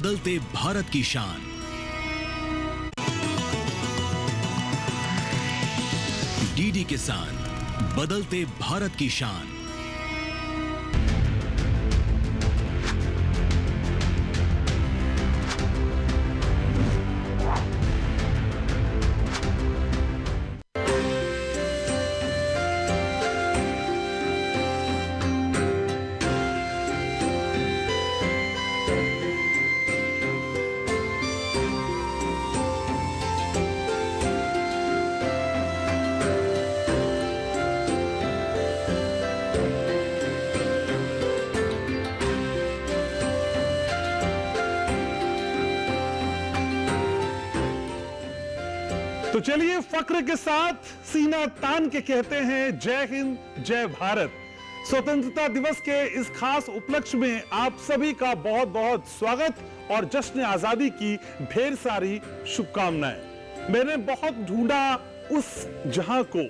बदलते भारत की शान। डीडी किसान, बदलते भारत की शान। तो चलिए फक्र के साथ सीना तान के कहते हैं जय हिंद जय भारत। स्वतंत्रता दिवस के इस खास उपलक्ष्य में आप सभी का बहुत बहुत स्वागत और जश्न आजादी की ढेर सारी शुभकामनाएं। मैंने बहुत ढूंढा उस जहां को,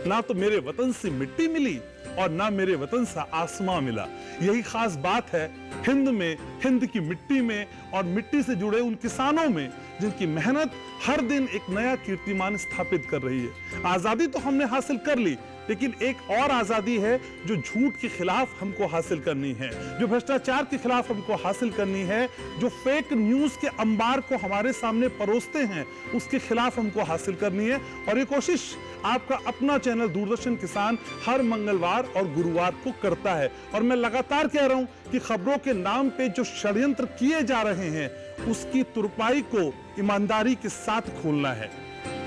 ना तो मेरे वतन से मिट्टी मिली और ना मेरे वतन सा आसमां मिला। यही खास बात है हिंद में, हिंद की मिट्टी में और मिट्टी से जुड़े उन किसानों में जिनकी मेहनत हर दिन एक नया कीर्तिमान स्थापित कर रही है। आजादी तो हमने हासिल कर ली, लेकिन एक और आजादी है जो झूठ के खिलाफ हमको हासिल करनी है, जो भ्रष्टाचार के खिलाफ हमको हासिल करनी है, जो फेक न्यूज के अंबार को हमारे सामने परोसते हैं उसके खिलाफ हमको हासिल करनी है। और ये कोशिश आपका अपना चैनल दूरदर्शन किसान हर मंगलवार और गुरुवार को करता है। और मैं लगातार कह रहा हूं कि खबरों के नाम पे जो षड्यंत्र किए जा रहे हैं उसकी तुरपाई को ईमानदारी के साथ खोलना है।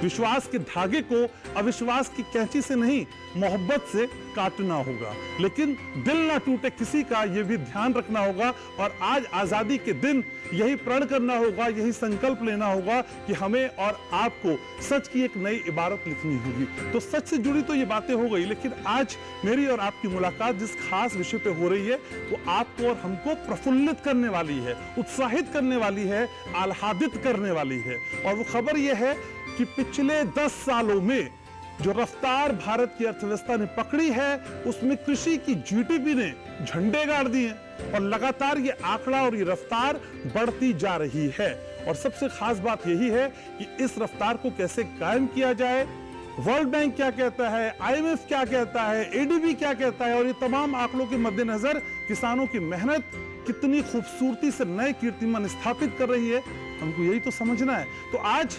विश्वास के धागे को अविश्वास की कैंची से नहीं, मोहब्बत से काटना होगा। लेकिन दिल ना टूटे किसी का, यह भी ध्यान रखना होगा। और आज आजादी के दिन यही प्रण करना होगा, यही संकल्प लेना होगा कि हमें और आपको सच की एक नई इबारत लिखनी होगी। तो सच से जुड़ी तो ये बातें हो गई, लेकिन आज मेरी और आपकी मुलाकात जिस खास विषय पे हो रही है वो आपको और हमको प्रफुल्लित करने वाली है, उत्साहित करने वाली है, आह्लादित करने वाली है। और वो खबर यह है कि पिछले 10 सालों में जो रफ्तार भारत की अर्थव्यवस्था ने पकड़ी है उसमें कृषि की जीडीपी ने झंडे गाड़ दिए और लगातार ये आंकड़ा और ये रफ्तार बढ़ती जा रही है। और सबसे खास बात यही है कि इस रफ्तार को कैसे कायम किया जाए। वर्ल्ड बैंक क्या कहता है, आईएमएफ क्या कहता है, एडीबी क्या कहता है, और ये तमाम आंकड़ों के मद्देनजर किसानों की मेहनत कितनी खूबसूरती से नए कीर्तिमान स्थापित कर रही है, हमको यही तो समझना है। तो आज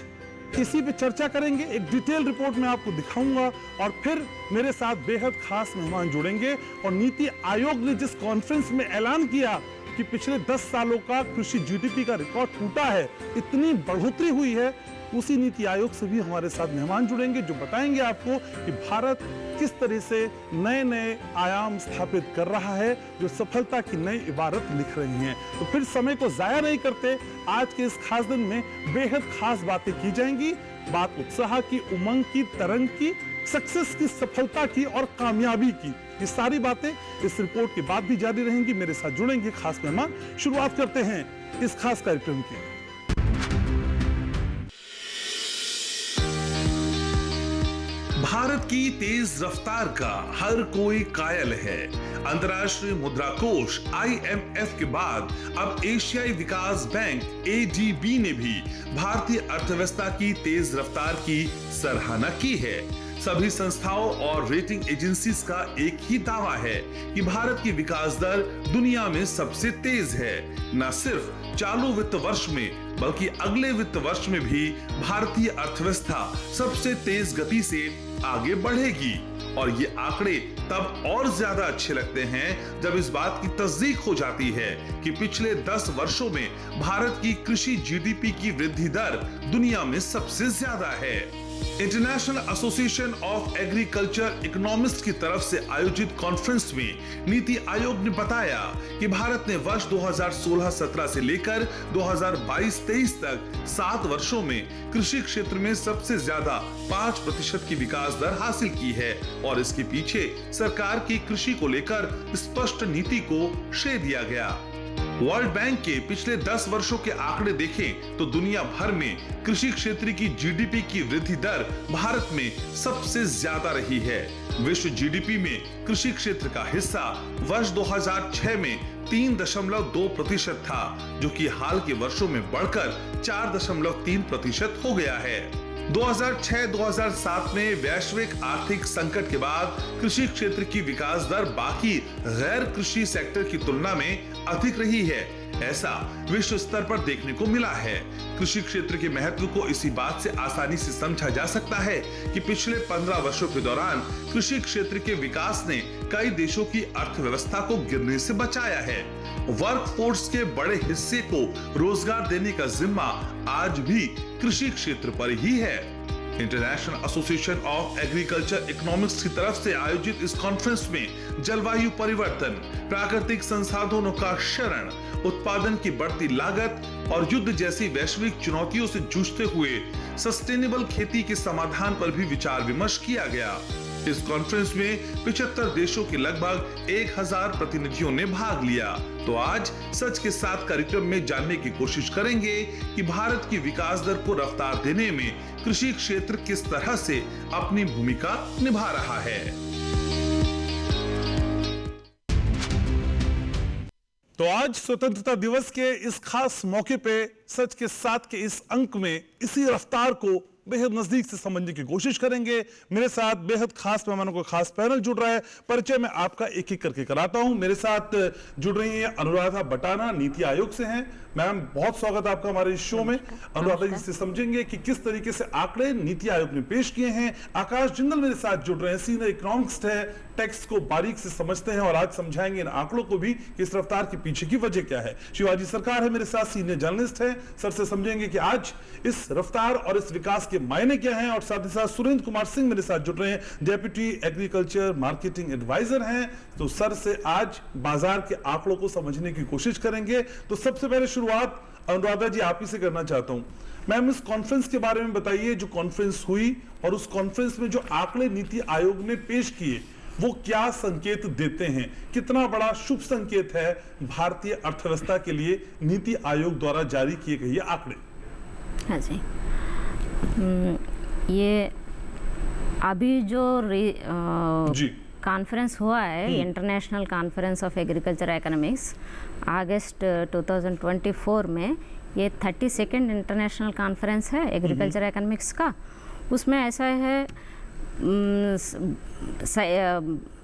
इसी पे चर्चा करेंगे, एक डिटेल रिपोर्ट में आपको दिखाऊंगा और फिर मेरे साथ बेहद खास मेहमान जुड़ेंगे। और नीति आयोग ने जिस कॉन्फ्रेंस में ऐलान किया कि पिछले 10 सालों का कृषि जीडीपी का रिकॉर्ड टूटा है, इतनी बढ़ोतरी हुई है, उसी नीति आयोग से भी हमारे साथ मेहमान जुड़ेंगे जो बताएंगे आपको कि भारत किस तरह से नए नए आयाम स्थापित कर रहा है, जो सफलता की नई इबारत लिख रही हैं। तो फिर समय को जाया नहीं करते, आज के इस खास दिन में बेहद खास बातें की जाएंगी। बात उत्साह की, उमंग की, तरंग की, सक्सेस की, सफलता की और कामयाबी की। ये सारी बातें इस रिपोर्ट के बाद भी जारी रहेंगी। मेरे साथ जुड़ेंगे खास मेहमान। शुरुआत करते हैं इस खास कार्यक्रम की। भारत की तेज रफ्तार का हर कोई कायल है। अंतर्राष्ट्रीय मुद्रा कोष IMF के बाद अब एशियाई विकास बैंक ADB ने भी भारतीय अर्थव्यवस्था की तेज रफ्तार की सराहना की है। सभी संस्थाओं और रेटिंग एजेंसीज का एक ही दावा है कि भारत की विकास दर दुनिया में सबसे तेज है। न सिर्फ चालू वित्त वर्ष में बल्कि अगले वित्त वर्ष में भी भारतीय अर्थव्यवस्था सबसे तेज गति से आगे बढ़ेगी। और ये आंकड़े तब और ज्यादा अच्छे लगते हैं जब इस बात की तस्दीक हो जाती है कि पिछले 10 वर्षों में भारत की कृषि जीडीपी की वृद्धि दर दुनिया में सबसे ज्यादा है। International association of agriculture economist की तरफ से आयोजित कॉन्फ्रेंस में नीति आयोग ने बताया कि भारत ने वर्ष 2016-17 से लेकर 2022-23 तक 7 वर्षों में कृषि क्षेत्र में सबसे ज्यादा 5% की विकास दर हासिल की है। और इसके पीछे सरकार की कृषि को लेकर स्पष्ट नीति को श्रेय दिया गया। वर्ल्ड बैंक के पिछले 10 वर्षों के आंकड़े देखें तो दुनिया भर में कृषि क्षेत्र की जीडीपी की वृद्धि दर भारत में सबसे ज्यादा रही है। विश्व जीडीपी में कृषि क्षेत्र का हिस्सा वर्ष 2006 में 3.2% था, जो कि हाल के वर्षों में बढ़कर 4.3% हो गया है। 2006-2007 में वैश्विक आर्थिक संकट के बाद कृषि क्षेत्र की विकास दर बाकी गैर कृषि सेक्टर की तुलना में अधिक रही है, ऐसा विश्व स्तर पर देखने को मिला है। कृषि क्षेत्र के महत्व को इसी बात से आसानी से समझा जा सकता है कि पिछले 15 वर्षों के दौरान कृषि क्षेत्र के विकास ने कई देशों की अर्थव्यवस्था को गिरने से बचाया है। वर्कफोर्स के बड़े हिस्से को रोजगार देने का जिम्मा आज भी कृषि क्षेत्र पर ही है। International association of agriculture economics की तरफ से आयोजित इस कॉन्फ्रेंस में जलवायु परिवर्तन, प्राकृतिक संसाधनों का क्षरण, उत्पादन की बढ़ती लागत और युद्ध जैसी वैश्विक चुनौतियों से जूझते हुए सस्टेनेबल खेती के समाधान पर भी विचार विमर्श किया गया। इस कॉन्फ्रेंस में 75 देशों के लगभग 1000 प्रतिनिधियों ने भाग लिया। तो आज सच के साथ कार्यक्रम में जानने की कोशिश करेंगे कि भारत की विकास दर को रफ्तार देने में कृषि क्षेत्र किस तरह से अपनी भूमिका निभा रहा है। तो आज स्वतंत्रता दिवस के इस खास मौके पे सच के साथ के इस अंक में इसी रफ्तार को बेहद नजदीक से समझने की कोशिश करेंगे। मेरे साथ बेहद खास मेहमानों का खास पैनल जुड़ रहा है। परिचय मैं आपका एक एक करके कराता हूं। मेरे साथ जुड़ रही हैं अनुराधा बटाना, नीति आयोग से हैं। मैम, बहुत स्वागत है आपका हमारे इस शो में। अनुराधा जी से समझेंगे कि किस तरीके से आंकड़े नीति आयोग ने पेश किए हैं। आकाश जिंदल मेरे साथ जुड़ रहे हैं, सीनियर इकोनॉमिस्ट है, टेक्स्ट को बारीक से समझते हैं और आज समझाएंगे इन आंकड़ों को भी कि इस रफ्तार के पीछे की वजह क्या है। शिवाजी सरकार है मेरे साथ, सीनियर जर्नलिस्ट है, सर से समझेंगे कि आज इस रफ्तार और इस विकास के मायने क्या हैं। और साथ ही साथ सुरेंद्र कुमार सिंह मेरे साथ जुड़ रहे हैं, डेप्यूटी एग्रीकल्चर मार्केटिंग एडवाइजर हैं। तो सर से आज बाजार के आंकड़ों को समझने की कोशिश करेंगे। तो सबसे पहले शुरुआत अनुराधा जी आप ही से करना चाहता हूं। मैम, इस कॉन्फ्रेंस के बारे में बताइए, जो कॉन्फ्रेंस हुई और उस कॉन्फ्रेंस में जो आंकड़े नीति आयोग ने पेश किए वो क्या संकेत देते हैं? कितना बड़ा शुभ संकेत है भारतीय अर्थव्यवस्था के लिए नीति आयोग द्वारा जारी किए गए ये आंकड़े? हाँ जी, ये अभी जो कॉन्फ्रेंस हुआ है, international conference of agriculture economics, अगस्त 2024 में, ये 32nd इंटरनेशनल कॉन्फ्रेंस है एग्रीकल्चर इकोनॉमिक्स का। उसमें ऐसा है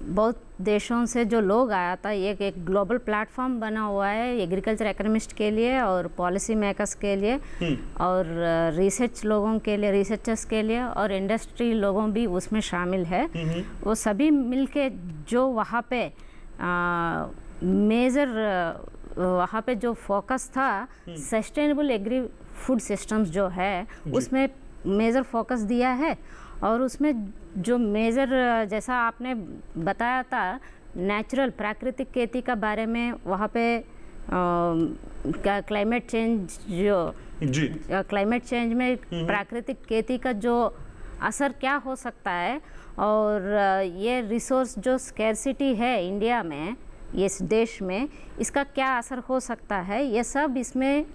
बहुत देशों से जो लोग आया था, ये एक ग्लोबल प्लेटफॉर्म बना हुआ है एग्रीकल्चर इकोनॉमिस्ट के लिए और पॉलिसी मेकर्स के लिए और रिसर्च लोगों के लिए, रिसर्चर्स के लिए और इंडस्ट्री लोगों भी उसमें शामिल है। वो सभी मिलके जो वहाँ पे वहाँ पे जो फोकस था सस्टेनेबल एग्री फूड सिस्टम्स जो है उसमें मेजर फोकस दिया है। और उसमें जो मेजर जैसा आपने बताया था नेचुरल प्राकृतिक खेती का बारे में, वहाँ पे क्लाइमेट चेंज क्लाइमेट चेंज में प्राकृतिक खेती का जो असर क्या हो सकता है और ये रिसोर्स जो स्कैर्सिटी है इंडिया में, इस देश में, इसका क्या असर हो सकता है, ये सब इसमें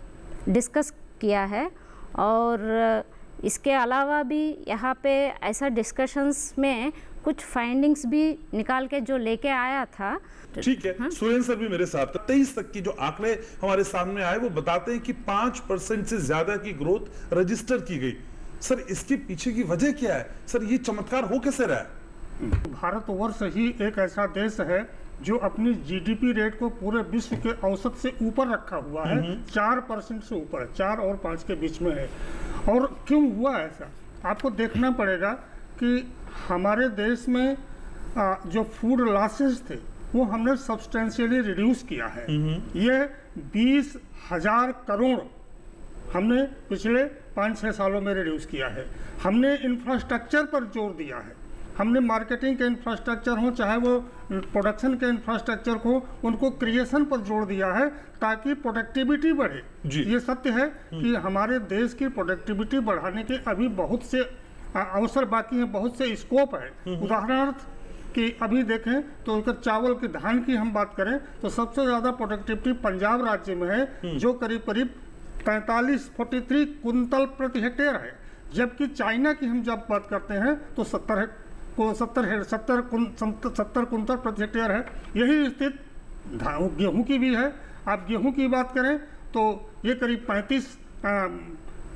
डिस्कस किया है। और इसके अलावा भी यहाँ पे ऐसा डिस्कशंस में कुछ फाइंडिंग्स भी निकाल के जो लेके आया था। ठीक है। हाँ? सुरेंद्र सर भी मेरे साथ। 23 तक की जो आंकड़े हमारे सामने आए वो बताते हैं कि 5% से ज्यादा की ग्रोथ रजिस्टर की गई। सर, इसके पीछे की वजह क्या है? सर, ये चमत्कार हो कैसे रहा है? भारतवर्ष ही एक ऐसा देश है जो अपनी जीडीपी रेट को पूरे विश्व के औसत से ऊपर रखा हुआ है। 4% से ऊपर है, 4 और 5 के बीच में है। और क्यों हुआ ऐसा, आपको देखना पड़ेगा कि हमारे देश में जो फूड लॉसेस थे वो हमने सब्सटेंशियली रिड्यूस किया है। ये 20,000 करोड़ हमने पिछले 5-6 सालों में रिड्यूस किया है। हमने इंफ्रास्ट्रक्चर पर जोर दिया है। हमने मार्केटिंग के इंफ्रास्ट्रक्चर हो चाहे वो प्रोडक्शन के इंफ्रास्ट्रक्चर हो, उनको क्रिएशन पर जोर दिया है ताकि प्रोडक्टिविटी बढ़े। ये सत्य है कि हमारे देश की प्रोडक्टिविटी बढ़ाने के अभी बहुत से अवसर बाकी हैं, बहुत से स्कोप है। उदाहरणार्थ कि अभी देखें तो अगर चावल की, धान की हम बात करें तो सबसे ज़्यादा प्रोडक्टिविटी पंजाब राज्य में है जो करीब 43 कुंतल प्रति हेक्टेयर है। जबकि चाइना की हम जब बात करते हैं तो 70 कुंतल प्रति हेक्टेयर है। यही स्थिति गेहूं की भी है। आप गेहूं की बात करें तो ये करीब 35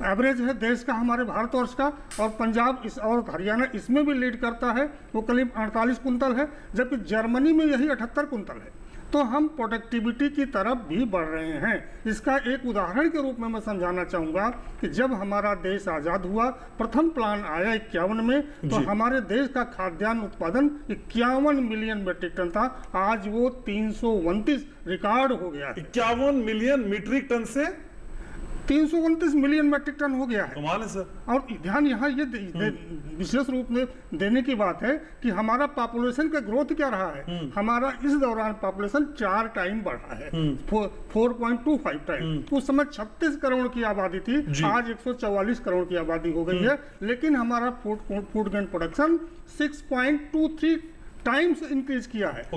एवरेज है देश का, हमारे भारतवर्ष का, और पंजाब इस और हरियाणा इसमें भी लीड करता है, वो करीब 48 कुंतल है, जबकि जर्मनी में यही 78 कुंतल है। तो हम प्रोडक्टिविटी की तरफ भी बढ़ रहे हैं। इसका एक उदाहरण के रूप में मैं समझाना चाहूँगा कि जब हमारा देश आज़ाद हुआ, प्रथम प्लान आया 51 में, तो हमारे देश का खाद्यान्न उत्पादन 51 मिलियन मेट्रिक टन था। आज वो 329 रिकॉर्ड हो गया है। 51 मिलियन मीट्रिक टन से 329 मिलियन मेट्रिक टन हो गया है। कमाल है सर। और ध्यान यहाँ ये विशेष रूप में देने की बात है कि हमारा पॉपुलेशन का ग्रोथ क्या रहा है। हमारा इस दौरान पॉपुलेशन 4 टाइम बढ़ा है, 4.25 टाइम। उस समय 36 करोड़ की आबादी थी, आज 144 करोड़ की आबादी हो गई है, लेकिन हमारा food grain production 6.23 times increase किया है।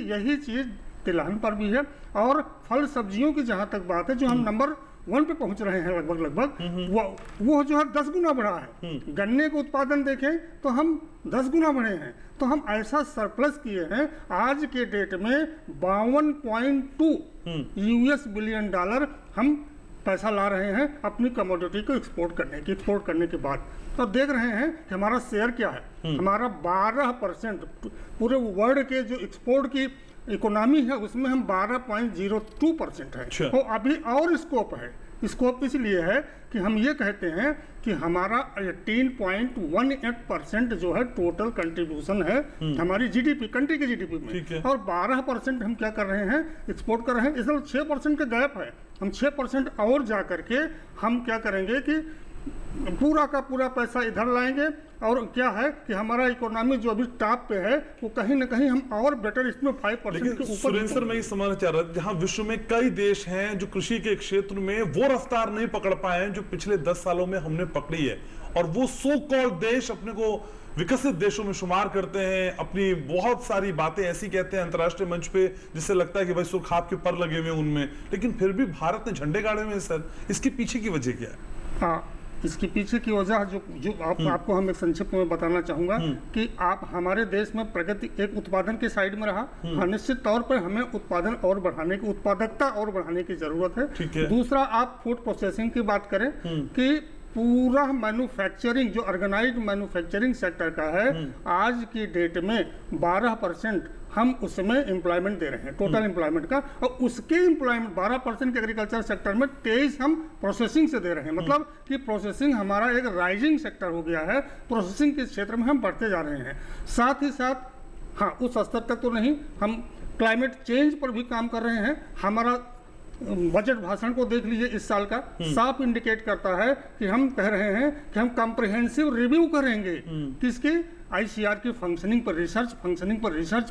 यही चीज तिलहन पर भी है। और फल सब्जियों की जहां तक बात है, जो हम नंबर 1 पे पहुंच रहे हैं लगभग, वो जो है 10 गुना बढ़ा है। गन्ने का उत्पादन देखें तो हम 10 गुना बढ़े हैं। तो हम ऐसा सरप्लस किए हैं, आज के डेट में 52.2 US बिलियन डॉलर हम पैसा ला रहे हैं अपनी कमोडिटी को एक्सपोर्ट करने के बाद। तो देख रहे हैं कि हमारा शेयर क्या है। हमारा 12% पूरे वर्ल्ड के जो एक्सपोर्ट की इकोनॉमी है उसमें हम 12.02% है। तो अभी और स्कोप है। स्कोप इसलिए है कि हम ये कहते हैं कि हमारा 18.18% जो है टोटल कंट्रीब्यूशन है हमारी जीडीपी, कंट्री की जीडीपी में, और 12% हम क्या कर रहे हैं, एक्सपोर्ट कर रहे हैं। इसलिए 6% का गैप है। हम 6% और जा करके हम क्या करेंगे कि पूरा का पूरा पैसा इधर लाएंगे। और क्या है कि हमारा इकोनॉमी जो अभी टॉप पे है वो कहीं ना कहीं हम और बेटर इसमें 5% के ऊपर। सुरेंद्र सर, मैं ये समझना चाह रहा था, जहां विश्व में कई देश हैं जो कृषि के क्षेत्र में वो रफ्तार नहीं पकड़ पाए हैं जो पिछले 10 सालों में हमने पकड़ी है, और वो सो कॉल्ड देश अपने को विकसित देशों में शुमार करते हैं, अपनी बहुत सारी बातें ऐसी कहते हैं अंतर्राष्ट्रीय मंच पे जिससे लगता है कि भाई सुर्ख आपके पर लगे हुए उनमें, लेकिन फिर भी भारत ने झंडे गाड़े हुए हैं। सर, इसके पीछे की वजह क्या है? हाँ, इसके पीछे की वजह जो आपको हम एक संक्षिप्त में बताना चाहूंगा कि आप हमारे देश में प्रगति एक उत्पादन के साइड में रहा। हाँ, निश्चित तौर पर हमें उत्पादन और बढ़ाने की, उत्पादकता और बढ़ाने की जरूरत है। दूसरा, आप फूड प्रोसेसिंग की बात करें कि पूरा मैन्युफैक्चरिंग जो ऑर्गेनाइज्ड मैन्युफैक्चरिंग सेक्टर का है, आज की डेट में 12% हम उसमें एम्प्लॉयमेंट दे रहे हैं, टोटल एम्प्लॉयमेंट का। और उसके एम्प्लॉयमेंट 12% के एग्रीकल्चर सेक्टर में 23 हम प्रोसेसिंग से दे रहे हैं। मतलब कि प्रोसेसिंग हमारा एक राइजिंग सेक्टर हो गया है। प्रोसेसिंग के क्षेत्र में हम बढ़ते जा रहे हैं। साथ ही साथ हाँ, उस स्तर तक तो नहीं, हम क्लाइमेट चेंज पर भी काम कर रहे हैं। हमारा बजट भाषण को देख लीजिए, इस साल का साफ इंडिकेट करता है कि हम कह रहे हैं कि हम कॉम्प्रिहेंसिव रिव्यू करेंगे किसकी, ICR की फंक्शनिंग पर रिसर्च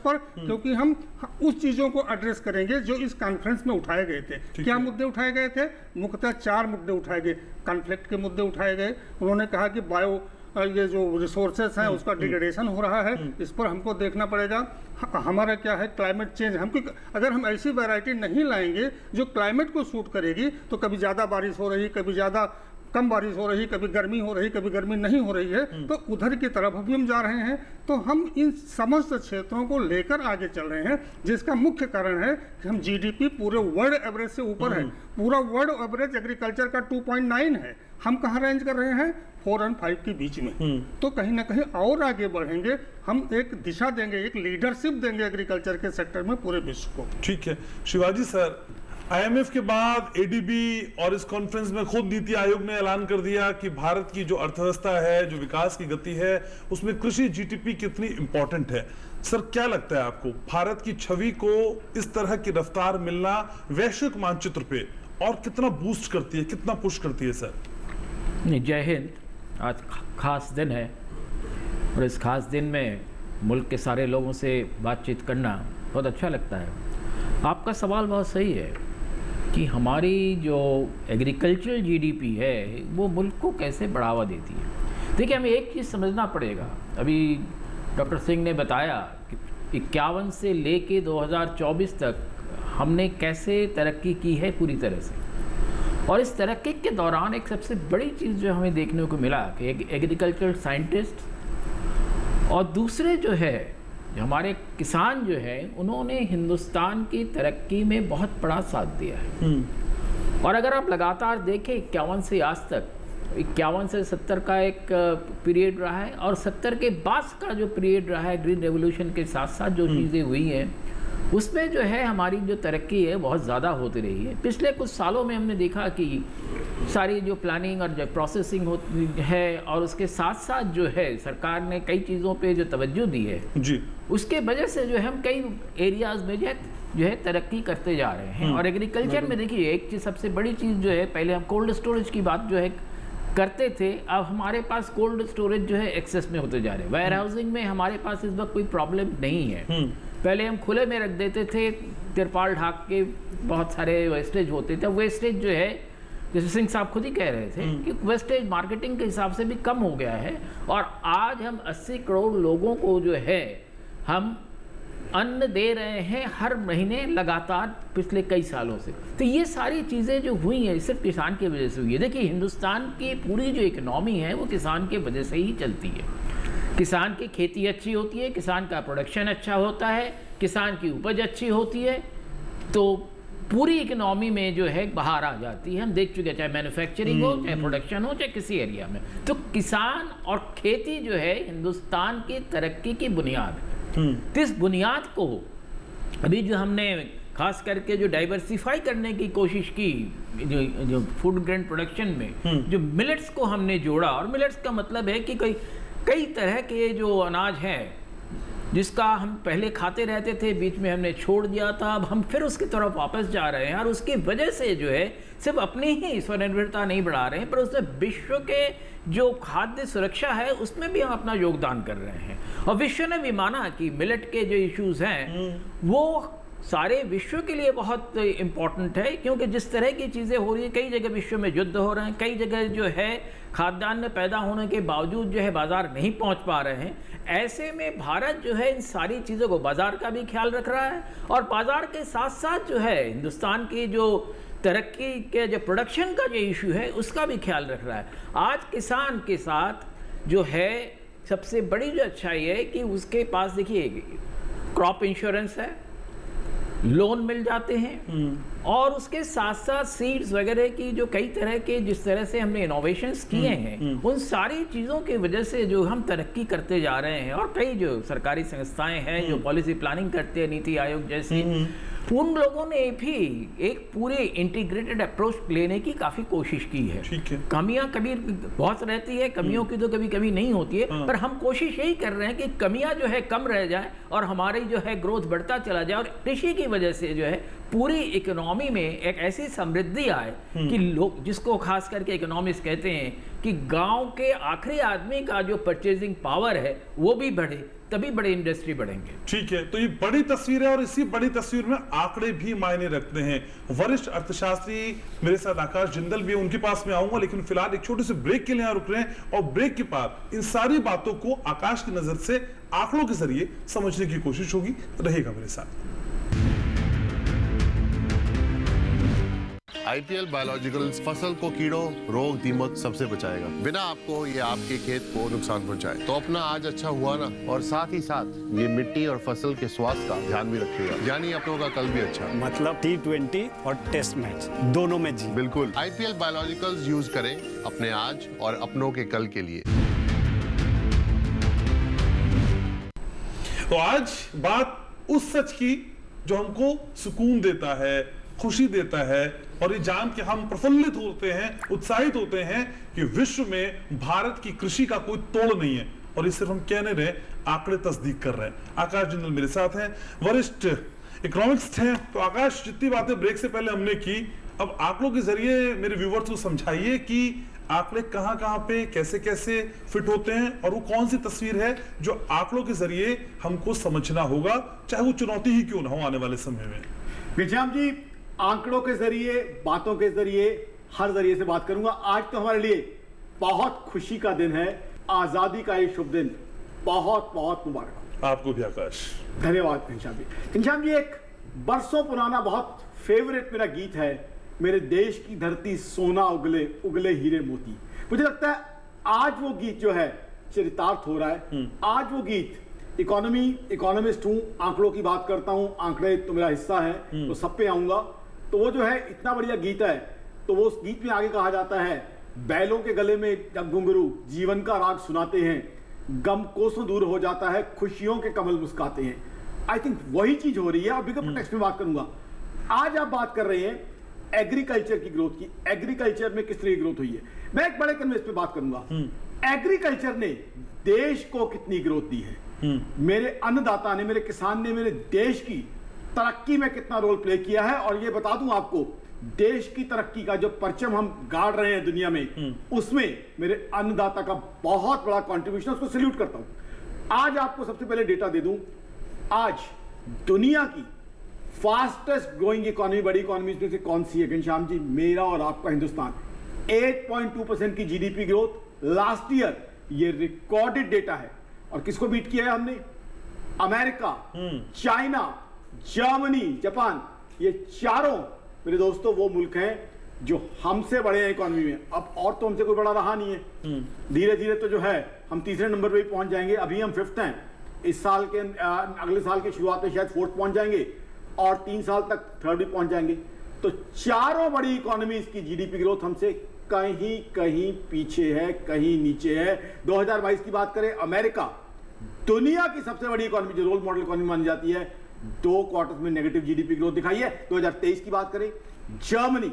पर, क्योंकि हम उस चीजों को एड्रेस करेंगे जो इस कॉन्फ्रेंस में उठाए गए थे। क्या मुद्दे उठाए गए थे? मुख्यतः 4 मुद्दे उठाए गए। कॉन्फ्लिक्ट के मुद्दे उठाए गए। उन्होंने कहा कि ये जो रिसोर्सेस हैं उसका डिग्रेडेशन हो रहा है, इस पर हमको देखना पड़ेगा। हमारा क्या है, क्लाइमेट चेंज। अगर हम ऐसी वैरायटी नहीं लाएंगे जो क्लाइमेट को सूट करेगी, तो कभी ज़्यादा बारिश हो रही, कभी ज़्यादा कम बारिश हो रही, कभी गर्मी हो रही, कभी गर्मी नहीं हो रही है, तो उधर की तरफ भी हम जा रहे हैं। तो हम इन समस्त क्षेत्रों को लेकर आगे चल रहे हैं, जिसका मुख्य कारण है कि हम GDP पूरे वर्ल्ड एवरेज से ऊपर है। पूरा वर्ल्ड एवरेज एग्रीकल्चर का 2.9 है, हम कहाँ रेंज कर रहे हैं, 4 और 5 के बीच में। तो कहीं ना कहीं और आगे बढ़ेंगे, हम एक दिशा देंगे, एक लीडरशिप देंगे एग्रीकल्चर के सेक्टर में पूरे विश्व को। ठीक है शिवाजी सर, IMF के बाद ADB और इस कॉन्फ्रेंस में खुद नीति आयोग ने ऐलान कर दिया कि भारत की जो अर्थव्यवस्था है, जो विकास की गति है, उसमें कृषि GDP कितनी इंपॉर्टेंट है। सर, क्या लगता है आपको, भारत की छवि को इस तरह की रफ्तार मिलना वैश्विक मानचित्र पे और कितना बूस्ट करती है, कितना पुश करती है? सर नहीं, जय हिंद। आज खास दिन है और इस खास दिन में मुल्क के सारे लोगों से बातचीत करना बहुत अच्छा लगता है। आपका सवाल बहुत सही है कि हमारी जो एग्रीकल्चरल GDP है वो मुल्क को कैसे बढ़ावा देती है। देखिए, हमें एक चीज़ समझना पड़ेगा। अभी डॉक्टर सिंह ने बताया कि 51 से लेके 2024 तक हमने कैसे तरक्की की है पूरी तरह से, और इस तरक्की के दौरान एक सबसे बड़ी चीज़ जो हमें देखने को मिला कि एक एग्रीकल्चरल साइंटिस्ट और दूसरे जो है हमारे किसान जो है उन्होंने हिंदुस्तान की तरक्की में बहुत बड़ा साथ दिया है। और अगर आप लगातार देखें 51 से आज तक, 51 से 70 का एक पीरियड रहा है और 70 के बाद का जो पीरियड रहा है ग्रीन रेवोल्यूशन के साथ साथ जो चीज़ें हुई हैं उसमें जो है हमारी जो तरक्की है बहुत ज़्यादा होती रही है। पिछले कुछ सालों में हमने देखा कि सारी जो प्लानिंग और जो प्रोसेसिंग होती है और उसके साथ साथ जो है सरकार ने कई चीज़ों पे जो तवज्जो दी है जी, उसके वजह से जो है हम कई एरियाज़ में जो है तरक्की करते जा रहे हैं। और एग्रीकल्चर में देखिए एक चीज़ सबसे बड़ी चीज़ जो है, पहले हम कोल्ड स्टोरेज की बात जो है करते थे, अब हमारे पास कोल्ड स्टोरेज जो है एक्सेस में होते जा रहे हैं। वेयर हाउसिंग में हमारे पास इस वक्त कोई प्रॉब्लम नहीं है। पहले हम खुले में रख देते थे, तिरपाल ढाक के बहुत सारे वेस्टेज होते थे। वेस्टेज जो है जैसे सिंह साहब खुद ही कह रहे थे कि वेस्टेज मार्केटिंग के हिसाब से भी कम हो गया है। और आज हम 80 करोड़ लोगों को जो है हम अन्न दे रहे हैं हर महीने लगातार पिछले कई सालों से। तो ये सारी चीज़ें जो हुई हैं सिर्फ किसान की वजह से हुई है। देखिए हिंदुस्तान की पूरी जो इकोनॉमी है वो किसान की वजह से ही चलती है। किसान की खेती अच्छी होती है, किसान का प्रोडक्शन अच्छा होता है, किसान की उपज अच्छी होती है तो पूरी इकोनॉमी में जो है बाहर आ जाती है। हम देख चुके हैं चाहे मैन्युफैक्चरिंग हो, चाहे प्रोडक्शन हो, चाहे किसी एरिया में। तो किसान और खेती जो है हिंदुस्तान की तरक्की की बुनियाद है। तो इस बुनियाद को अभी जो हमने खास करके जो डाइवर्सिफाई करने की कोशिश की जो फूड ग्रेन प्रोडक्शन में जो मिलेट्स को हमने जोड़ा, और मिलेट्स का मतलब है कि कई तरह के जो अनाज हैं जिसका हम पहले खाते रहते थे, बीच में हमने छोड़ दिया था, अब हम फिर उसकी तरफ वापस जा रहे हैं। और उसकी वजह से जो है सिर्फ अपनी ही स्वनिर्भरता नहीं बढ़ा रहे हैं पर उसमें विश्व के जो खाद्य सुरक्षा है उसमें भी हम अपना योगदान कर रहे हैं। और विश्व ने भी माना कि मिलेट के जो इश्यूज हैं वो सारे विश्व के लिए बहुत इम्पॉर्टेंट है, क्योंकि जिस तरह की चीज़ें हो रही है, कई जगह विश्व में युद्ध हो रहे हैं, कई जगह जो है खाद्यान्न पैदा होने के बावजूद जो है बाजार नहीं पहुंच पा रहे हैं। ऐसे में भारत जो है इन सारी चीज़ों को, बाजार का भी ख्याल रख रहा है और बाजार के साथ साथ जो है हिंदुस्तान की जो तरक्की के जो प्रोडक्शन का जो इशू है उसका भी ख्याल रख रहा है। आज किसान के साथ जो है सबसे बड़ी जो अच्छाई है कि उसके पास देखिए क्रॉप इंश्योरेंस है, लोन मिल जाते हैं और उसके साथ साथ सीड्स वगैरह की जो कई तरह के जिस तरह से हमने इनोवेशंस किए हैं उन सारी चीज़ों की वजह से जो हम तरक्की करते जा रहे हैं। और कई जो सरकारी संस्थाएं हैं जो पॉलिसी प्लानिंग करते हैं, नीति आयोग जैसी, उन लोगों ने भी एक पूरे इंटीग्रेटेड अप्रोच लेने की काफ़ी कोशिश की है। ठीक है, कमियां कभी बहुत रहती है, कमियों की तो कभी कभी नहीं होती है, पर हम कोशिश यही कर रहे हैं कि कमियां जो है कम रह जाए और हमारी जो है ग्रोथ बढ़ता चला जाए और कृषि की वजह से जो है पूरी इकोनॉमी में एक ऐसी समृद्धि आए कि लोग, जिसको खास करके इकोनॉमिस्ट कहते हैं कि गांव के आखिरी आदमी का जो परचेजिंग पावर है वो भी बढ़े, तभी बड़े इंडस्ट्री बढ़ेंगे। ठीक है, तो ये बड़ी तस्वीर है और इसी बड़ी तस्वीर में आंकड़े भी मायने रखते हैं। वरिष्ठ अर्थशास्त्री मेरे साथ आकाश जिंदल भी, उनके पास में आऊंगा, लेकिन फिलहाल एक छोटे से ब्रेक के लिए यहाँ रुक रहे हैं और ब्रेक के बाद इन सारी बातों को आकाश की नजर से आंकड़ों के जरिए समझने की कोशिश होगी। रहेगा मेरे साथ। आईपीएल बायोलॉजिकल्स फसल को कीड़ों, रोग, दीमक सबसे बचाएगा, बिना आपको ये आपके खेत को नुकसान पहुंचाए। तो अपना आज अच्छा हुआ ना, और साथ ही साथ ये मिट्टी और फसल के स्वास्थ्य का ध्यान भी रखिएगा, यानी अपनों का कल भी अच्छा। मतलब T20 और टेस्ट मैच दोनों में जी। बिल्कुल, आईपीएल बायोलॉजिकल्स यूज करें अपने आज और अपनों के कल के लिए। तो आज बात उस सच की जो हमको सुकून देता है, खुशी देता है और ये जान के हम प्रफुल्लित होते हैं, उत्साहित होते हैं कि विश्व में भारत की कृषि का कोई तोड़ नहीं है। और ये सिर्फ हम कहने रहे, आंकड़े तस्दीक कर रहे हैं। आकाश जिंदल मेरे साथ हैं, वरिष्ठ इकोनॉमिस्ट हैं। तो आकाश, जितनी बातें ब्रेक से पहले हमने की, अब आंकड़ों के जरिए मेरे व्यूवर्स को समझाइए कि आंकड़े कहां कहां पे कैसे कैसे फिट होते हैं और वो कौन सी तस्वीर है जो आंकड़ों के जरिए हमको समझना होगा, चाहे वो चुनौती ही क्यों ना हो आने वाले समय में। घनश्याम जी, आंकड़ों के जरिए, बातों के जरिए, हर जरिए से बात करूंगा। आज तो हमारे लिए बहुत खुशी का दिन है, आजादी का ये शुभ दिन, बहुत बहुत मुबारक। आपको भी आकाश। धन्यवाद घनश्याम जी। घनश्याम जी, एक बरसों पुराना बहुत फेवरेट मेरा गीत है, मेरे देश की धरती सोना उगले उगले हीरे मोती। मुझे लगता है आज वो गीत जो है चरितार्थ हो रहा है। आज वो गीत इकोनॉमिस्ट हूँ, आंकड़ों की बात करता हूँ, आंकड़े तो मेरा हिस्सा है, तो सब पे आऊंगा। तो वो जो है इतना बढ़िया गीत है, तो वो उस गीत में आगे कहा जाता है, बैलों के गले में जब घुंघरू जीवन का राग सुनाते हैं, गम कोसों दूर हो जाता है, खुशियों के कमल मुस्काते हैं। आई थिंक वही चीज हो रही है। अब बिगर टेक्स्ट में बात करूंगा। आज आप बात कर रहे हैं एग्रीकल्चर की ग्रोथ की, एग्रीकल्चर में किस तरह की ग्रोथ हुई है। मैं एक बड़े कन्वेंस पे बात करूंगा। एग्रीकल्चर ने देश को कितनी ग्रोथ दी है, मेरे अन्नदाता ने, मेरे किसान ने मेरे देश की तरक्की में कितना रोल प्ले किया है। और ये बता दूं आपको, देश की तरक्की का जो परचम हम गाड़ रहे हैं दुनिया में, उसमें मेरे अन्नदाता का बहुत बड़ा कंट्रीब्यूशन, उसको सैल्यूट करता हूं। आज आपको सबसे पहले डेटा दे दूं, आज दुनिया की फास्टेस्ट ग्रोइंग इकोनॉमी, बड़ी इकोनॉमी में से कौन सी है घनश्याम जी? मेरा और आपका हिंदुस्तान। 8.2% की जीडीपी ग्रोथ लास्ट ईयर, ये रिकॉर्डेड डेटा है। और किसको बीट किया है हमने? अमेरिका, चाइना, जर्मनी, जापान, ये चारों मेरे दोस्तों वो मुल्क हैं जो हमसे बड़े हैं इकोनॉमी में। अब और तो हमसे कोई बड़ा रहा नहीं है। धीरे धीरे तो जो है हम तीसरे नंबर पे ही पहुंच जाएंगे। अभी हम 5th हैं, इस साल के अगले साल की शुरुआत में शायद 4th पहुंच जाएंगे, और 3 साल तक 3rd भी पहुंच जाएंगे। तो चारों बड़ी इकोनॉमीज की जीडीपी ग्रोथ हमसे कहीं कहीं पीछे है, कहीं नीचे है। 2022 की बात करें, अमेरिका दुनिया की सबसे बड़ी इकोनॉमी, जो रोल मॉडल इकोनॉमी मानी जाती है, 2 क्वार्टर्स में नेगेटिव जीडीपी ग्रोथ दिखाई है। 2023 की बात करें, जर्मनी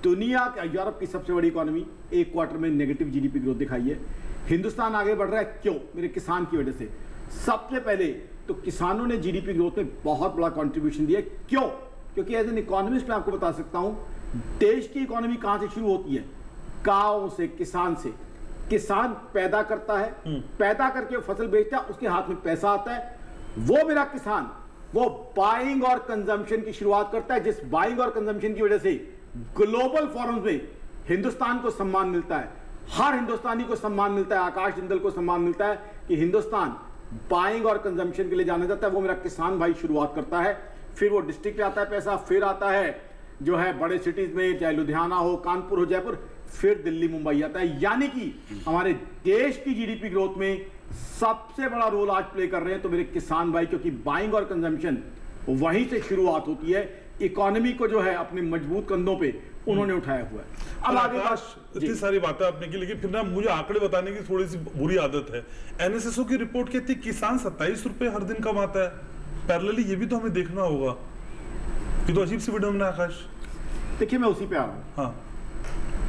दुनिया के, यूरोप की सबसे बड़ी इकोनॉमी, 1 क्वार्टर में नेगेटिव जीडीपी ग्रोथ दिखाई है। हिंदुस्तान आगे बढ़ रहा है, क्यों? मेरे किसान की वजह से। सबसे पहले तो किसानों ने जीडीपी ग्रोथ में बहुत बड़ा कंट्रीब्यूशन दिया। क्यों? क्योंकि एज एन इकोनॉमिस्ट मैं आपको बता सकता हूं, देश की इकोनॉमी कहां से शुरू होती है? गांव से, किसान से। किसान पैदा करता है, पैदा करके फसल बेचता है, उसके हाथ में पैसा आता है। वो मेरा किसान, वो बाइंग और कंजम्पशन की शुरुआत करता है, जिस बाइंग और कंजम्पशन की वजह से ग्लोबल फोरम्स में हिंदुस्तान को सम्मान मिलता है, हर हिंदुस्तानी को सम्मान मिलता है, आकाश जिंदल को सम्मान मिलता है कि हिंदुस्तान बाइंग और कंजम्पशन के लिए जाना जाता है। वो मेरा किसान भाई शुरुआत करता है, फिर वो डिस्ट्रिक्ट पे आता है पैसा, फिर आता है जो है बड़े सिटीज में, चाहे लुधियाना हो, कानपुर हो, जयपुर, फिर दिल्ली, मुंबई आता है। यानी कि हमारे देश की जीडीपी ग्रोथ में सबसे बड़ा रोल आज प्ले कर रहे हैं तो मेरे किसान भाई, क्योंकि बाइंग और कंजम्पशन वहीं से शुरुआत होती है। इकोनॉमी को जो है अपने मजबूत कंधों पे उन्होंने उठाया हुआ है। अब आगे इतनी सारी बातें आपने की, लेकिन फिर ना मुझे आंकड़े बताने की थोड़ी सी बुरी आदत है। एनएसएसओ की रिपोर्ट कहती है किसान 27 रुपए हर दिन कमाता है। पैरेलली ये भी तो हमें देखना होगा। ये तो अजीब सी वीडियो में आकाश। देखिए मैं उसी पे आ रहा हूँ। हाँ,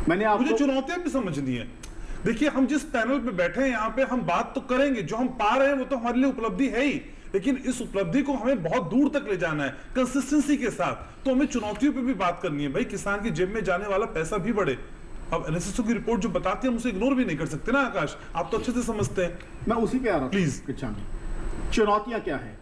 मैंने आपको मुझे चुनौतियां भी समझनी है। देखिए हम जिस पैनल पे बैठे हैं यहाँ पे, हम बात तो करेंगे, जो हम पा रहे हैं वो तो हमारे लिए उपलब्धि है ही, लेकिन इस उपलब्धि को हमें बहुत दूर तक ले जाना है कंसिस्टेंसी के साथ। तो हमें चुनौतियों पे भी बात करनी है भाई, किसान की जेब में जाने वाला पैसा भी बढ़े। अब एनएसएसओ की रिपोर्ट जो बताती है हम उसे इग्नोर भी नहीं कर सकते ना आकाश, आप तो अच्छे से समझते हैं। मैं उसी पे आ रहा हूं। प्लीज। चुनौतियां क्या है,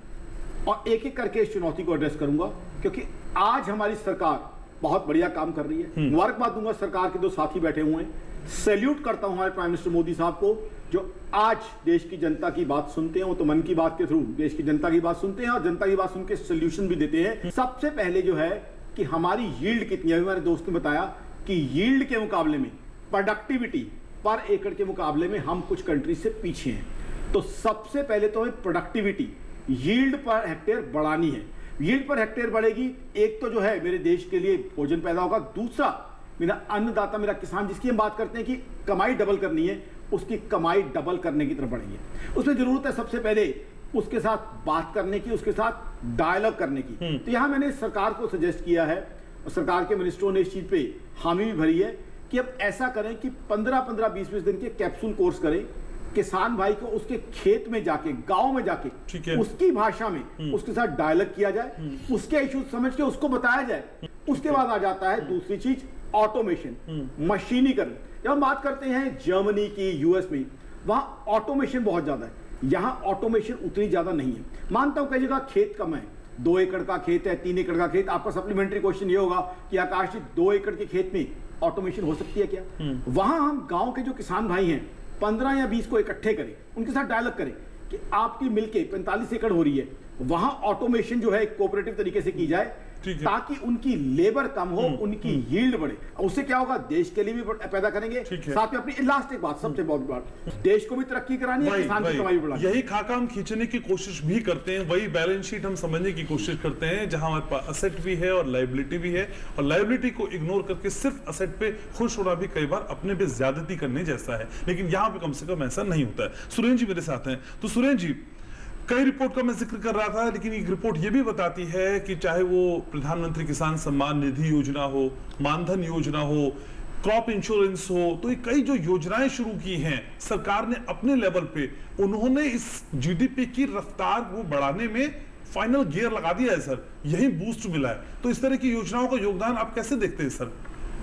और एक एक करके इस चुनौती को एड्रेस करूंगा, क्योंकि आज हमारी सरकार बहुत बढ़िया काम कर रही है। मुबारकबाद दूंगा सरकार के 2 साथी बैठे हुए हैं। सैल्यूट करता हूं हमारे प्राइम मिनिस्टर मोदी साहब को, जो आज देश की जनता की बात सुनते हैं। वो तो मन की बात के थ्रू देश की जनता की बात सुनते हैं और जनता की बात सुन के सोल्यूशन भी देते हैं। सबसे पहले जो है कि हमारी यील्ड कितनी है। हमारे दोस्त ने बताया कि यील्ड के मुकाबले में, प्रोडक्टिविटी पर एकड़ के मुकाबले में हम कुछ कंट्री से पीछे हैं। तो सबसे पहले तो हमें प्रोडक्टिविटी, यील्ड पर हेक्टेयर बढ़ानी है। यील्ड पर हेक्टेयर बढ़ेगी, एक तो जो है मेरे देश के लिए भोजन पैदा होगा, दूसरा मेरा अन्नदाता, मेरा किसान, जिसकी हम बात करते हैं कि कमाई डबल करनी है, उसकी कमाई डबल करने की तरफ बढ़ेंगे। उसमें जरूरत है सबसे पहले उसके साथ बात करने की, उसके साथ डायलॉग करने की। तो यहां मैंने सरकार को सजेस्ट किया है, और सरकार के मिनिस्टरों ने इस चीज पे हामी भी भरी है कि अब ऐसा करें कि 15-15, 20-20 दिन के कैप्सूल कोर्स करें। किसान भाई को उसके खेत में जाके, गांव में जाके, उसकी भाषा में उसके साथ डायलॉग किया जाए, उसके इश्यूज समझ के उसको बताया जाए। उसके बाद आ जाता है दूसरी चीज, ऑटोमेशन, मशीनीकरण। जब हम बात करते हैं जर्मनी की, यूएस में, वहां ऑटोमेशन बहुत ज्यादा है, यहां ऑटोमेशन उतनी ज्यादा नहीं है। मानता हूं कई जगह खेत कम है, 2 एकड़ का खेत है, 3 एकड़ का खेत। आपका सप्लीमेंट्री क्वेश्चन ये होगा कि आकाश जी 2 एकड़ के खेत में ऑटोमेशन हो सकती है क्या? वहां हम गांव के जो किसान भाई हैं 15 या 20 को इकट्ठे करें, उनके साथ डायलॉग करें कि आपकी मिल के 45 एकड़ हो रही है, वहां ऑटोमेशन जो है कोऑपरेटिव तरीके से की जाए, ठीक है। ताकि उनकी लेबर कम हो, उनकी यील्ड बढ़े। उससे क्या होगा, देश के लिए भी पैदा करेंगे, ठीक है। साथ में अपनी लास्ट एक बात, सबसे बहुत बात, देश को भी तरक्की करानी है, किसान की कमाई भी बढ़ानी है। यही खाका हम खींचने की कोशिश भी करते हैं, वही बैलेंस शीट हम समझने की कोशिश करते हैं जहां हमारे पास असेट भी है और लायबिलिटी भी है, और लायबिलिटी को इग्नोर करके सिर्फ असेट पे खुश होना भी कई बार अपने पे ज्यादती करने जैसा है, लेकिन यहां पे कम से कम ऐसा नहीं होता है। सुरेंद्र जी मेरे साथ हैं। तो सुरेंद्र जी, कई रिपोर्ट का मैं जिक्र कर रहा था, लेकिन एक रिपोर्ट ये भी बताती है कि चाहे वो प्रधानमंत्री किसान सम्मान निधि योजना हो, मानधन योजना हो, क्रॉप इंश्योरेंस हो, तो ये कई जो योजनाएं शुरू की हैं सरकार ने अपने लेवल पे, उन्होंने इस जीडीपी की रफ्तार को बढ़ाने में फाइनल गियर लगा दिया है सर, यही बूस्ट मिला है। तो इस तरह की योजनाओं का योगदान आप कैसे देखते हैं सर?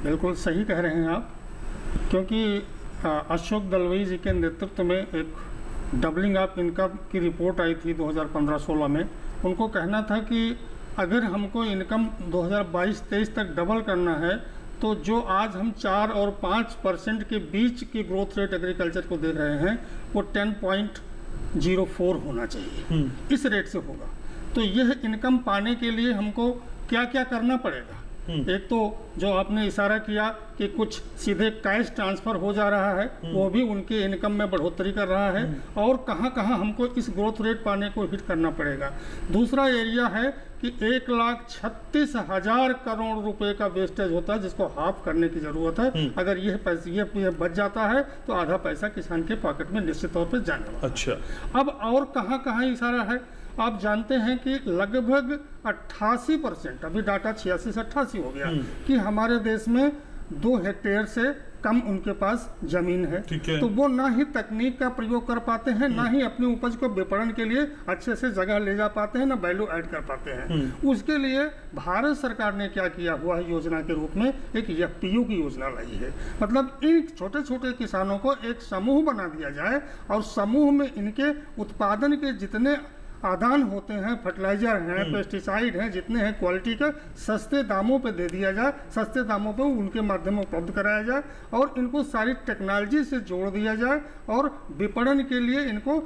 बिल्कुल सही कह रहे हैं आप, क्योंकि अशोक दलवई जी के नेतृत्व में एक डबलिंग ऑफ इनकम की रिपोर्ट आई थी 2015-16 में। उनको कहना था कि अगर हमको इनकम 2022-23 तक डबल करना है तो जो आज हम 4 और 5% के बीच की ग्रोथ रेट एग्रीकल्चर को दे रहे हैं वो 10.04 होना चाहिए, इस रेट से होगा। तो यह इनकम पाने के लिए हमको क्या क्या करना पड़ेगा? एक तो जो आपने इशारा किया कि कुछ सीधे कैश ट्रांसफर हो जा रहा है, वो भी उनके इनकम में बढ़ोतरी कर रहा है, और कहाँ कहाँ हमको इस ग्रोथ रेट पाने को हिट करना पड़ेगा। दूसरा एरिया है कि 1,36,000 करोड़ रुपए का वेस्टेज होता है, जिसको हाफ करने की जरूरत है। अगर यह पैसे ये बच जाता है तो आधा पैसा किसान के पॉकेट में निश्चित तौर पर जाने वाला। अच्छा, अब और कहाँ कहाँ इशारा है? आप जानते हैं कि लगभग 88%, अभी डाटा 86 से 88 हो गया, कि हमारे देश में 2 हेक्टेयर से कम उनके पास जमीन है। तो वो ना ही तकनीक का प्रयोग कर पाते हैं, ना ही अपनी उपज को विपणन के लिए अच्छे से जगह ले जा पाते हैं, ना वैल्यू ऐड कर पाते हैं। उसके लिए भारत सरकार ने क्या किया हुआ है, योजना के रूप में एक एफपीओ की योजना लाई है। मतलब इन छोटे छोटे किसानों को एक समूह बना दिया जाए, और समूह में इनके उत्पादन के जितने आदान होते हैं, फर्टिलाइजर हैं, पेस्टिसाइड हैं, जितने हैं क्वालिटी का, सस्ते दामों पे दे दिया जाए, सस्ते दामों पे उनके माध्यम उपलब्ध कराया जाए, और इनको सारी टेक्नोलॉजी से जोड़ दिया जाए, और विपणन के लिए इनको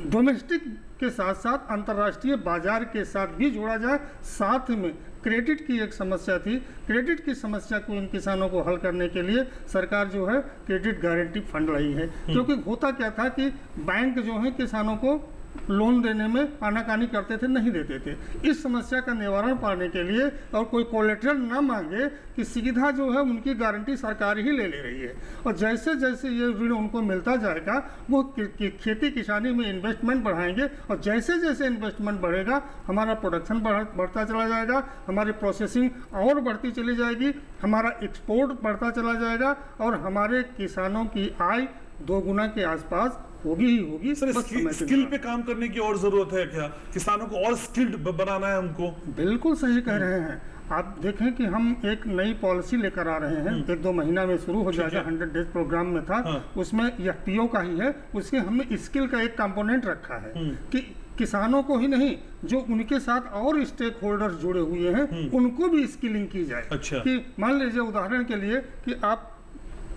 डोमेस्टिक के साथ साथ अंतर्राष्ट्रीय बाजार के साथ भी जोड़ा जाए। साथ में क्रेडिट की एक समस्या थी, क्रेडिट की समस्या को इन किसानों को हल करने के लिए सरकार जो है क्रेडिट गारंटी फंड लाई है। क्योंकि होता क्या था कि बैंक जो है किसानों को लोन देने में आनाकानी करते थे, नहीं देते थे। इस समस्या का निवारण पाने के लिए, और कोई कोलेटरल ना मांगे, कि सीधा जो है उनकी गारंटी सरकार ही ले रही है, और जैसे जैसे ये ऋण उनको मिलता जाएगा वो खेती किसानी में इन्वेस्टमेंट बढ़ाएंगे, और जैसे जैसे इन्वेस्टमेंट बढ़ेगा हमारा प्रोडक्शन बढ़ता चला जाएगा, हमारी प्रोसेसिंग और बढ़ती चली जाएगी, हमारा एक्सपोर्ट बढ़ता चला जाएगा, और हमारे किसानों की आय 2 गुना के आसपास होगी ही होगी। सर, स्किल पे काम करने की और जरूरत है क्या? किसानों को और स्किल्ड बनाना है हमको? बिल्कुल सही कह रहे हैं आप। देखें कि हम एक नई पॉलिसी लेकर आ रहे हैं, 1-2 महीना में शुरू हो जाएगा। 100 डेज प्रोग्राम में था, उसमें एफपीओ का ही है, उसके हमने स्किल का एक कंपोनेंट रखा है कि किसानों को ही नहीं, जो उनके साथ और स्टेक होल्डर्स जुड़े हुए हैं उनको भी स्किलिंग की जाए। अच्छा। कि मान लीजिए उदाहरण के लिए कि आप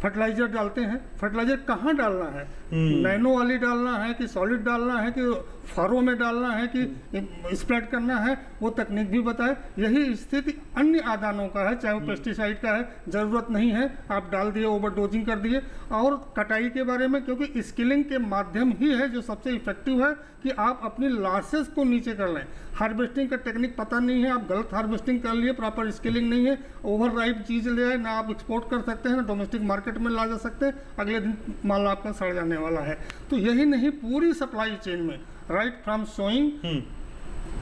फर्टिलाइजर डालते हैं, फर्टिलाइजर कहाँ डालना है, नैनो वाली डालना है कि सॉलिड डालना है कि फरो में डालना है कि स्प्रेड करना है, वो तकनीक भी बताए। यही स्थिति अन्य आदानों का है, चाहे वो पेस्टिसाइड का है, ज़रूरत नहीं है आप डाल दिए, ओवरडोजिंग कर दिए। और कटाई के बारे में, क्योंकि स्किलिंग के माध्यम ही है जो सबसे इफेक्टिव है कि आप अपनी लॉसेस को नीचे कर लें। हार्वेस्टिंग का टेक्निक पता नहीं है, आप गलत हार्वेस्टिंग कर लिए, प्रॉपर स्किलिंग नहीं है, ओवर राइप चीज़ ले आए, ना आप एक्सपोर्ट कर सकते हैं, ना डोमेस्टिक मार्केट में ला जा सकते हैं, अगले दिन माल आपका सड़ जाने वाला है। तो यही नहीं, पूरी सप्लाई चेन में right from sowing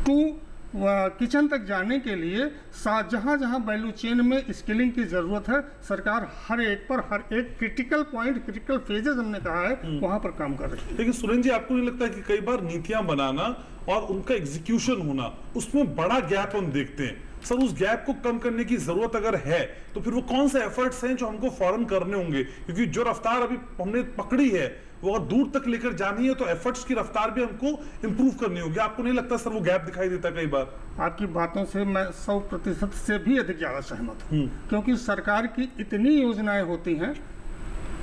to kitchen तक जाने के लिए जहाँ जहाँ वैल्यू चेन में स्किलिंग की ज़रूरत है, सरकार हर एक पर, हर एक क्रिटिकल पॉइंट, क्रिटिकल फेजेस हमने कहा है, वहाँ पर काम कर रही है। लेकिन सुरेंद्र जी, आपको नहीं लगता कि कई बार नीतियां बनाना और उनका एग्जीक्यूशन होना, उसमें बड़ा गैप हम देखते हैं? सर, उस गैप को कम करने की जरूरत अगर है तो फिर वो कौन से एफर्ट्स हैं जो हमको फौरन करने होंगे? क्योंकि जो रफ्तार अभी हमने पकड़ी है वो अगर दूर तक लेकर जानी है तो एफर्ट्स की रफ्तार भी हमको इंप्रूव करनी होगी। आपको नहीं लगता सर वो गैप दिखाई देता कई बार? आपकी बातों से मैं 100% से भी अधिक ज्यादा सहमत हूँ, क्योंकि सरकार की इतनी योजनाएं होती हैं,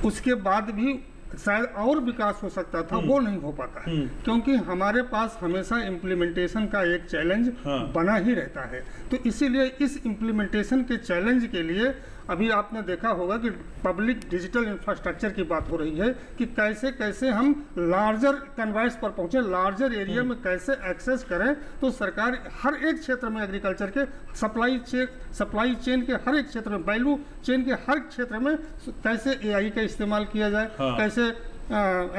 उसके बाद भी शायद और विकास हो सकता था, वो नहीं हो पाता है, क्योंकि हमारे पास हमेशा इम्प्लीमेंटेशन का एक चैलेंज बना ही रहता है। तो इसीलिए इस इम्प्लीमेंटेशन के चैलेंज के लिए अभी आपने देखा होगा कि पब्लिक डिजिटल इंफ्रास्ट्रक्चर की बात हो रही है कि कैसे कैसे हम लार्जर कन्वर्स पर पहुंचे, लार्जर एरिया में कैसे एक्सेस करें। तो सरकार हर एक क्षेत्र में एग्रीकल्चर के सप्लाई चेन के हर एक क्षेत्र में, वैल्यू चेन के हर क्षेत्र में कैसे एआई का इस्तेमाल किया जाए, कैसे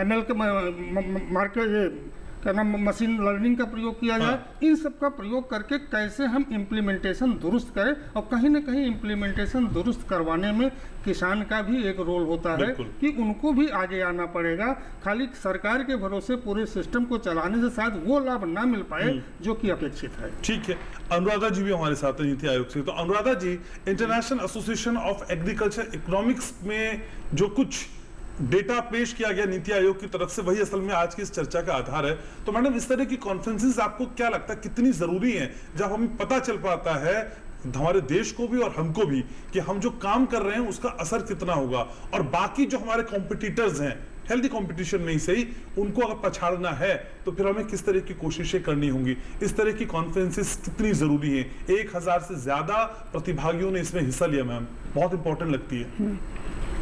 एमएल के मार्केट क्या नाम मशीन लर्निंग का प्रयोग किया जाए, इन सब का प्रयोग करके कैसे हम इम्प्लीमेंटेशन दुरुस्त करें। और कहीं ना कहीं इम्प्लीमेंटेशन दुरुस्त करवाने में किसान का भी एक रोल होता है कि उनको भी आगे आना पड़ेगा। खाली सरकार के भरोसे पूरे सिस्टम को चलाने से शायद वो लाभ ना मिल पाए जो कि अपेक्षित है। ठीक है, अनुराधा जी भी हमारे साथ हैं नीति आयोग से। तो Anuradha ji, international association of agriculture economics में जो कुछ डेटा पेश किया गया नीति आयोग की तरफ से, वही असल में आज की इस चर्चा का आधार है। तो मैडम, इस तरह की कॉन्फ्रेंसेस आपको क्या लगता है कितनी जरूरी है, जब हमें पता चल पाता है हमारे देश को भी और हमको भी कि हम जो काम कर रहे हैं उसका असर कितना होगा, और बाकी जो हमारे कॉम्पिटिटर्स हैं हेल्दी कंपटीशन में ही सही, उनको अगर पछाड़ना है तो फिर हमें किस तरह की कोशिशें करनी होंगी। इस तरह की कॉन्फ्रेंसेस कितनी जरूरी है। 1000 से ज्यादा प्रतिभागियों ने इसमें हिस्सा लिया मैम, बहुत इंपॉर्टेंट लगती है।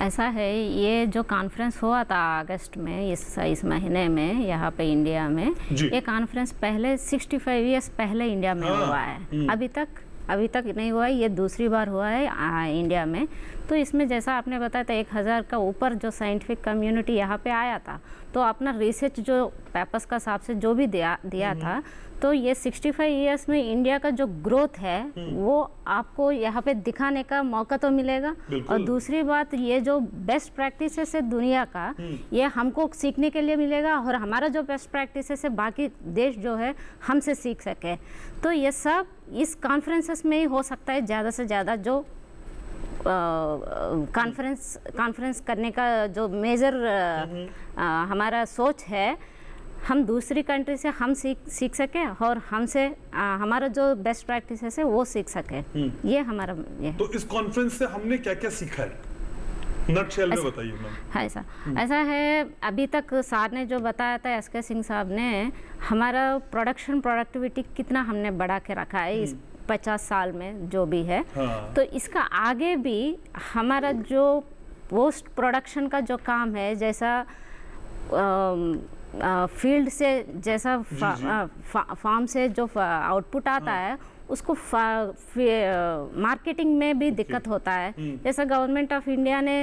ऐसा है, ये जो कॉन्फ्रेंस हुआ था अगस्त में, इस महीने में यहाँ पे इंडिया में, ये कॉन्फ्रेंस पहले 65 ईयर्स पहले इंडिया में हुआ है। अभी तक नहीं हुआ है, ये दूसरी बार हुआ है इंडिया में। तो इसमें जैसा आपने बताया था 1000 का ऊपर जो साइंटिफिक कम्युनिटी यहाँ पे आया था, तो अपना रिसर्च जो पेपर्स का हिसाब से जो भी दिया था, तो ये 65 ईयर्स में इंडिया का जो ग्रोथ है वो आपको यहाँ पे दिखाने का मौका तो मिलेगा। और दूसरी बात, ये जो बेस्ट प्रैक्टिसेस है दुनिया का, ये हमको सीखने के लिए मिलेगा, और हमारा जो बेस्ट प्रैक्टिसेस है बाकी देश जो है हमसे सीख सके। तो ये सब इस कॉन्फ्रेंसेस में ही हो सकता है। ज़्यादा से ज़्यादा जो कॉन्फ्रेंस करने का जो मेजर हमारा सोच है, हम दूसरी कंट्री से हम सीख सके और हमसे हमारा जो बेस्ट प्रैक्टिसेस है वो सीख सके। ये हमारा ये। तो इस कॉन्फ्रेंस से हमने क्या क्या सीखा है, नटशेल में बताइए मैम। ऐसा है, अभी तक सर ने जो बताया था, एसके सिंह साहब ने, हमारा प्रोडक्टिविटी कितना हमने बढ़ा के रखा है इस 50 साल में जो भी है। तो इसका आगे भी हमारा जो पोस्ट प्रोडक्शन का जो काम है, जैसा फील्ड से जैसा फार्म से जो आउटपुट आता है उसको मार्केटिंग में भी दिक्कत होता है। जैसा गवर्नमेंट ऑफ इंडिया ने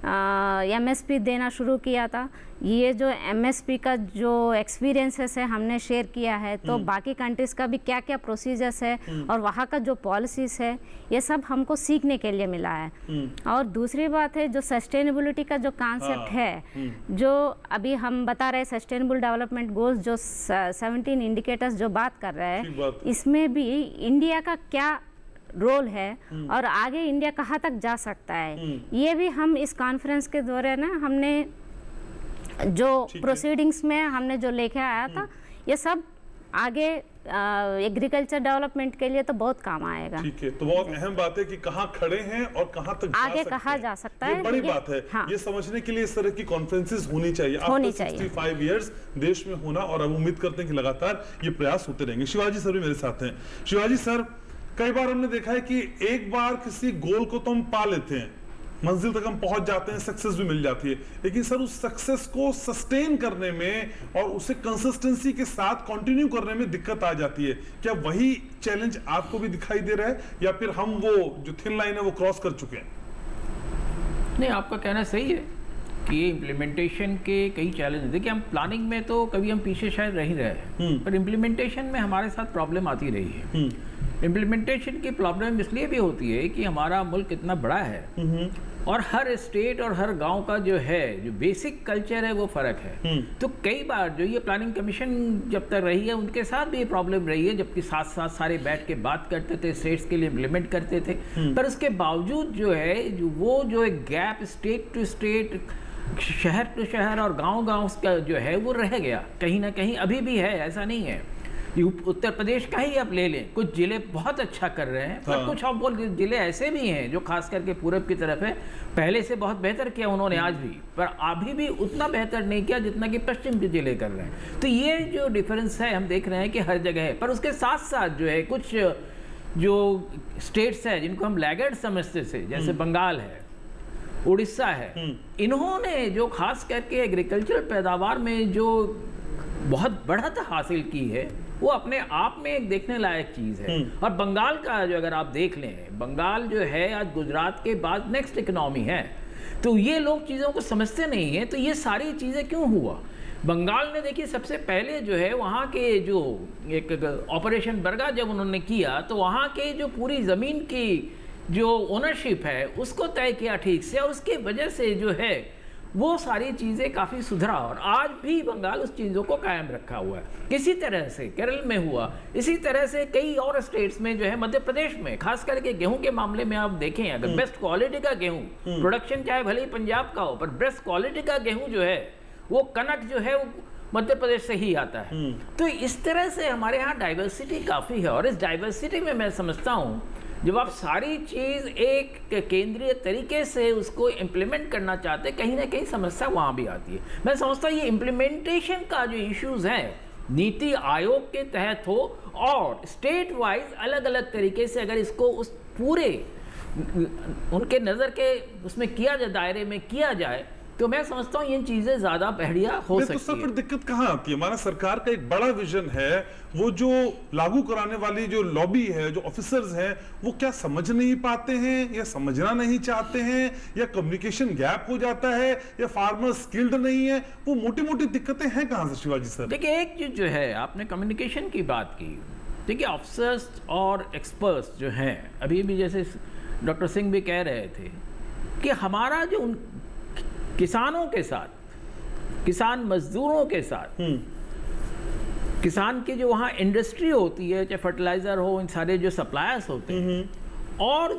एमएसपी देना शुरू किया था, ये जो एमएसपी का जो एक्सपीरियंसेस है हमने शेयर किया है। तो बाकी कंट्रीज का भी क्या क्या प्रोसीजर्स है और वहाँ का जो पॉलिसीज है, ये सब हमको सीखने के लिए मिला है। और दूसरी बात है, जो सस्टेनेबिलिटी का जो कॉन्सेप्ट है, जो अभी हम बता रहे हैं सस्टेनेबल डेवलपमेंट गोल्स, जो 17 इंडिकेटर्स जो बात कर रहे हैं, इसमें भी इंडिया का क्या रोल है और आगे इंडिया कहाँ तक जा सकता है, ये भी हम इस कॉन्फ्रेंस के दौरान ना हमने जो प्रोसीडिंग्स में हमने जो लेके आया था, ये सब आगे एग्रीकल्चर डेवलपमेंट के लिए तो बहुत काम आएगा। ठीक है, तो बहुत अहम बात है कि कहाँ खड़े हैं और कहाँ तक आगे कहाँ जा सकता है, ये बड़ी बात है। ये समझने के लिए इस तरह की कॉन्फ्रेंसेस होनी चाहिए। 65 इयर्स देश में होना, और अब उम्मीद करते हैं कि लगातार ये प्रयास होते रहेंगे। शिवाजी सर भी मेरे साथ हैं। शिवाजी सर, कई बार हमने देखा है कि एक बार किसी गोल को तो हम पा लेते हैं, मंजिल तक हम पहुंच जाते हैं, सक्सेस भी मिल जाती है, लेकिन सर उस सक्सेस को सस्टेन करने में और उसे कंसिस्टेंसी के साथ कंटिन्यू करने में दिक्कत आ जाती है। क्या वही चैलेंज आपको भी दिखाई दे रहा है, या फिर हम वो जो थिन लाइन है वो क्रॉस कर चुके हैं? नहीं, आपका कहना सही है कि इम्प्लीमेंटेशन के कई चैलेंज। देखिए, हम प्लानिंग में तो कभी हम पीछे शायद रह ही रहे हैं, पर इम्प्लीमेंटेशन में हमारे साथ प्रॉब्लम आती रही है। इम्प्लीमेंटेशन की प्रॉब्लम इसलिए भी होती है कि हमारा मुल्क इतना बड़ा है और हर स्टेट और हर गांव का जो है, जो बेसिक कल्चर है, वो फर्क है। तो कई बार जो ये प्लानिंग कमीशन जब तक रही है, उनके साथ भी ये प्रॉब्लम रही है, जबकि साथ साथ सारे बैठ के बात करते थे, स्टेट्स के लिए इम्प्लीमेंट करते थे, पर उसके बावजूद जो है वो जो एक गैप स्टेट टू स्टेट, शहर टू शहर और गांव-गांव का जो है वो रह गया, कहीं ना कहीं अभी भी है, ऐसा नहीं है। उत्तर प्रदेश का ही आप ले लें, कुछ जिले बहुत अच्छा कर रहे हैं, पर कुछ आप बोल जिले ऐसे भी हैं जो खास करके पूरब की तरफ है, पहले से बहुत बेहतर किया उन्होंने आज भी, पर अभी भी उतना बेहतर नहीं किया जितना कि पश्चिम के जिले कर रहे हैं। तो ये जो डिफरेंस है हम देख रहे हैं कि हर जगह है। पर उसके साथ साथ जो है कुछ जो स्टेट्स है जिनको हम लैगर्ड समझते थे, जैसे बंगाल है, उड़ीसा है, इन्होंने जो खास करके एग्रीकल्चरल पैदावार में जो बहुत बढ़त हासिल की है वो अपने आप में एक देखने लायक चीज है। और बंगाल का जो अगर आप देख लें, बंगाल जो है आज गुजरात के बाद नेक्स्ट इकोनॉमी है। तो ये लोग चीज़ों को समझते नहीं हैं। तो ये सारी चीज़ें क्यों हुआ? बंगाल ने देखिए सबसे पहले जो है वहाँ के जो एक ऑपरेशन बरगा जब उन्होंने किया तो वहाँ के जो पूरी ज़मीन की जो ओनरशिप है उसको तय किया ठीक से, और उसके वजह से जो है वो सारी चीज़ें काफ़ी सुधरा, और आज भी बंगाल उस चीज़ों को कायम रखा हुआ है। किसी तरह से केरल में हुआ, इसी तरह से कई और स्टेट्स में जो है, मध्य प्रदेश में खास करके गेहूं के मामले में आप देखें, अगर बेस्ट क्वालिटी का गेहूं, प्रोडक्शन चाहे भले ही पंजाब का हो, पर बेस्ट क्वालिटी का गेहूं जो है वो कनक जो है वो मध्य प्रदेश से ही आता है। तो इस तरह से हमारे यहाँ डाइवर्सिटी काफ़ी है, और इस डाइवर्सिटी में मैं समझता हूँ जब आप सारी चीज़ एक केंद्रीय तरीके से उसको इम्प्लीमेंट करना चाहते, कहीं ना कहीं समस्या वहाँ भी आती है। मैं समझता हूँ ये इम्प्लीमेंटेशन का जो इश्यूज हैं नीति आयोग के तहत हो, और स्टेट वाइज अलग अलग तरीके से अगर इसको उस पूरे उनके नज़र के उसमें किया जाए, दायरे में किया जाए, तो मैं समझता हूँ ये चीजें ज्यादा बढ़िया हो सकती है। तो सर फिर दिक्कत कहाँ आती है? हमारा सरकार का एक बड़ा विजन है, वो जो लागू कराने वाली जो लॉबी है, जो ऑफिसर्स हैं, वो क्या समझ नहीं पाते हैं, या समझना नहीं चाहते हैं, या कम्युनिकेशन गैप हो जाता है, या फार्मर स्किल्ड नहीं है? वो मोटी मोटी दिक्कतें हैं कहाँ से शिवाजी सर? देखिए, एक चीज जो है, आपने कम्युनिकेशन की बात की, देखिए ऑफिसर्स और एक्सपर्ट्स जो हैं, अभी भी जैसे डॉक्टर सिंह भी कह रहे थे कि हमारा जो उन किसानों के साथ, किसान मजदूरों के साथ, किसान की जो वहाँ इंडस्ट्री होती है, चाहे फर्टिलाइजर हो, इन सारे जो सप्लायर्स होते हैं, और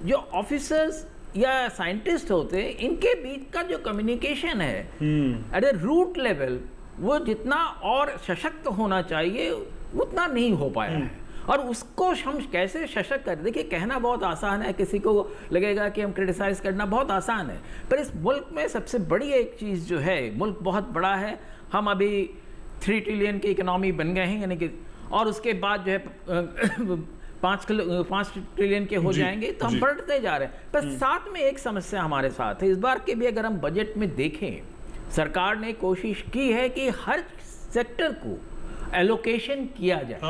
जो ऑफिसर्स या साइंटिस्ट होते हैं, इनके बीच का जो कम्युनिकेशन है एट ए रूट लेवल, वो जितना और सशक्त होना चाहिए उतना नहीं हो पाया है। और उसको हम कैसे सशक्त कर, देखिए कहना बहुत आसान है, किसी को लगेगा कि हम क्रिटिसाइज करना बहुत आसान है, पर इस मुल्क में सबसे बड़ी एक चीज़ जो है, मुल्क बहुत बड़ा है, हम अभी 3 ट्रिलियन की इकोनॉमी बन गए हैं, यानी कि, और उसके बाद जो है 5 ट्रिलियन के हो जाएंगे, तो हम बढ़ते जा रहे हैं। पर साथ में एक समस्या हमारे साथ है, इस बार के भी अगर हम बजट में देखें, सरकार ने कोशिश की है कि हर सेक्टर को एलोकेशन किया जाए,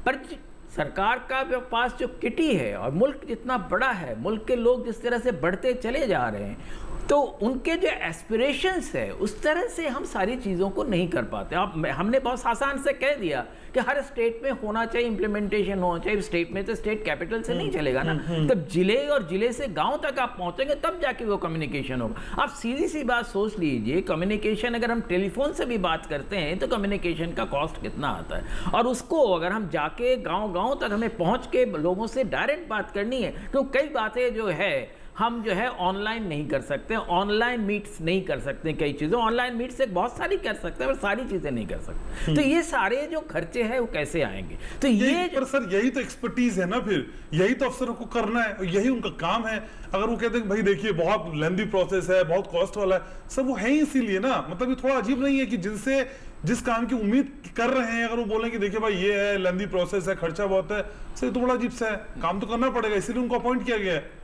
पर सरकार का पास जो किटी है, और मुल्क जितना बड़ा है, मुल्क के लोग जिस तरह से बढ़ते चले जा रहे हैं, तो उनके जो एस्पिरेशंस है उस तरह से हम सारी चीज़ों को नहीं कर पाते। हमने बहुत आसान से कह दिया कि हर स्टेट में होना चाहिए, इम्प्लीमेंटेशन होना चाहिए। स्टेट में तो स्टेट कैपिटल से नहीं चलेगा ना, तब जिले और जिले से गांव तक आप पहुंचेंगे, तब जाके वो कम्युनिकेशन होगा। आप सीधी सी बात सोच लीजिए, कम्युनिकेशन अगर हम टेलीफोन से भी बात करते हैं तो कम्युनिकेशन का कॉस्ट कितना आता है, और उसको अगर हम जाके गाँव तक हमें पहुँच के लोगों से डायरेक्ट बात करनी है, तो कई बातें जो है हम जो है ऑनलाइन नहीं कर सकते, ऑनलाइन मीट्स नहीं कर सकते, कई चीज़ें ऑनलाइन मीट से बहुत सारी कर सकते हैं, पर सारी चीज़ें नहीं कर सकते। तो ये सारे जो खर्चे हैं वो कैसे आएंगे? तो ये पर सर यही तो एक्सपर्टीज है ना, फिर यही तो अफसरों को करना है, यही उनका काम है। अगर वो कहते हैं भाई देखिए बहुत लेंथी प्रोसेस है, बहुत कॉस्ट वाला है, सर वो है ही इसीलिए ना। मतलब ये थोड़ा अजीब नहीं है कि जिनसे जिस काम की उम्मीद कर रहे हैं, अगर वो बोलें कि देखिए भाई ये है, लेंथी प्रोसेस है, खर्चा बहुत है, सर तो बड़ा अजीब सा है, काम तो करना पड़ेगा, इसीलिए उनको अपॉइंट किया गया है।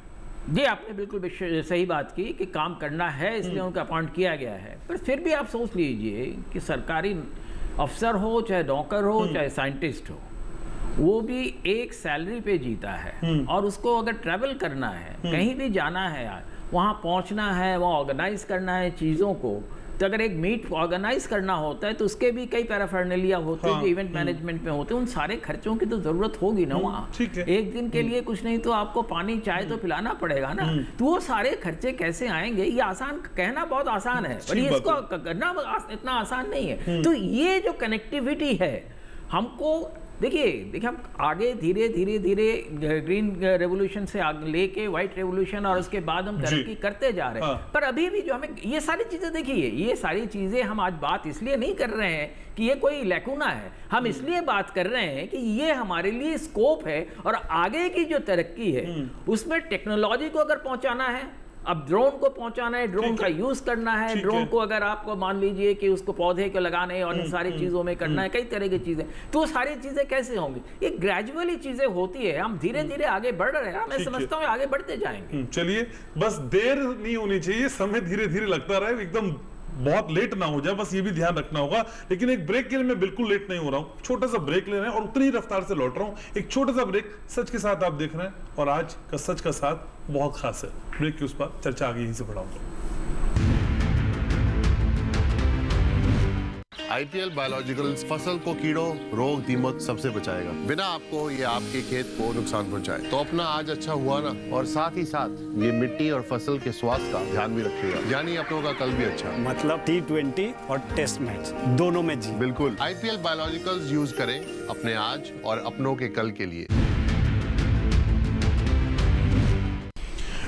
जी, आपने बिल्कुल सही बात की कि काम करना है, इसलिए उनका अपॉइंट किया गया है। पर फिर भी आप सोच लीजिए कि सरकारी अफसर हो, चाहे नौकर हो, चाहे साइंटिस्ट हो, वो भी एक सैलरी पे जीता है, और उसको अगर ट्रैवल करना है, कहीं भी जाना है, वहाँ पहुँचना है, वहाँ ऑर्गेनाइज करना है चीज़ों को, तो अगर एक मीट ऑर्गेनाइज करना होता है तो उसके भी कई पैराफर्नेलिया होते हैं जो इवेंट मैनेजमेंट में होते हैं, उन सारे खर्चों की तो जरूरत होगी ना वहाँ। एक दिन के लिए कुछ नहीं तो आपको पानी चाय तो पिलाना पड़ेगा ना, तो वो सारे खर्चे कैसे आएंगे? ये आसान कहना बहुत आसान है, पर ये इसको करना इतना आसान नहीं है। तो ये जो कनेक्टिविटी है, हमको देखिए हम आगे धीरे धीरे ग्रीन रेवोल्यूशन से आगे लेके व्हाइट रेवोल्यूशन और उसके बाद हम तरक्की करते जा रहे हैं। पर अभी भी जो हमें ये सारी चीजें, देखिए ये सारी चीजें हम आज बात इसलिए नहीं कर रहे हैं कि ये कोई लैकुना है, हम इसलिए बात कर रहे हैं कि ये हमारे लिए स्कोप है और आगे की जो तरक्की है उसमें टेक्नोलॉजी को अगर पहुंचाना है, अब ड्रोन को पहुंचाना है, ड्रोन का यूज करना है, ड्रोन को अगर आपको मान लीजिए कि उसको पौधे को लगाने और इन सारी चीजों में करना है, कई तरह की चीजें, तो सारी चीजें कैसे होंगी? ये ग्रेजुअली चीजें होती है, हम धीरे धीरे आगे बढ़ रहे हैं, मैं समझता हूँ आगे बढ़ते जाएंगे। चलिए, बस देर नहीं होनी चाहिए, समय धीरे धीरे लगता रहे, एकदम बहुत लेट ना हो जाए, बस ये भी ध्यान रखना होगा। लेकिन एक ब्रेक के लिए मैं बिल्कुल लेट नहीं हो रहा हूं, छोटा सा ब्रेक ले रहे हैं और उतनी ही रफ्तार से लौट रहा हूं। एक छोटा सा ब्रेक सच के साथ आप देख रहे हैं और आज का सच का साथ बहुत खास है। ब्रेक के उस पर चर्चा आगे यहीं से बढ़ाऊंगा। आईपीएल बायोलॉजिकल्स फसल को कीड़ों, रोग, दीमक सबसे बचाएगा, बिना आपको ये आपके खेत को नुकसान पहुंचाए। तो अपना आज अच्छा हुआ ना, और साथ ही साथ ये मिट्टी और फसल के स्वास्थ्य का ध्यान भी रखिएगा, यानी अपनों का कल भी अच्छा। मतलब T20 और टेस्ट मैच दोनों में जी। बिल्कुल, आईपीएल बायोलॉजिकल्स यूज करें अपने आज और अपनों के कल के लिए।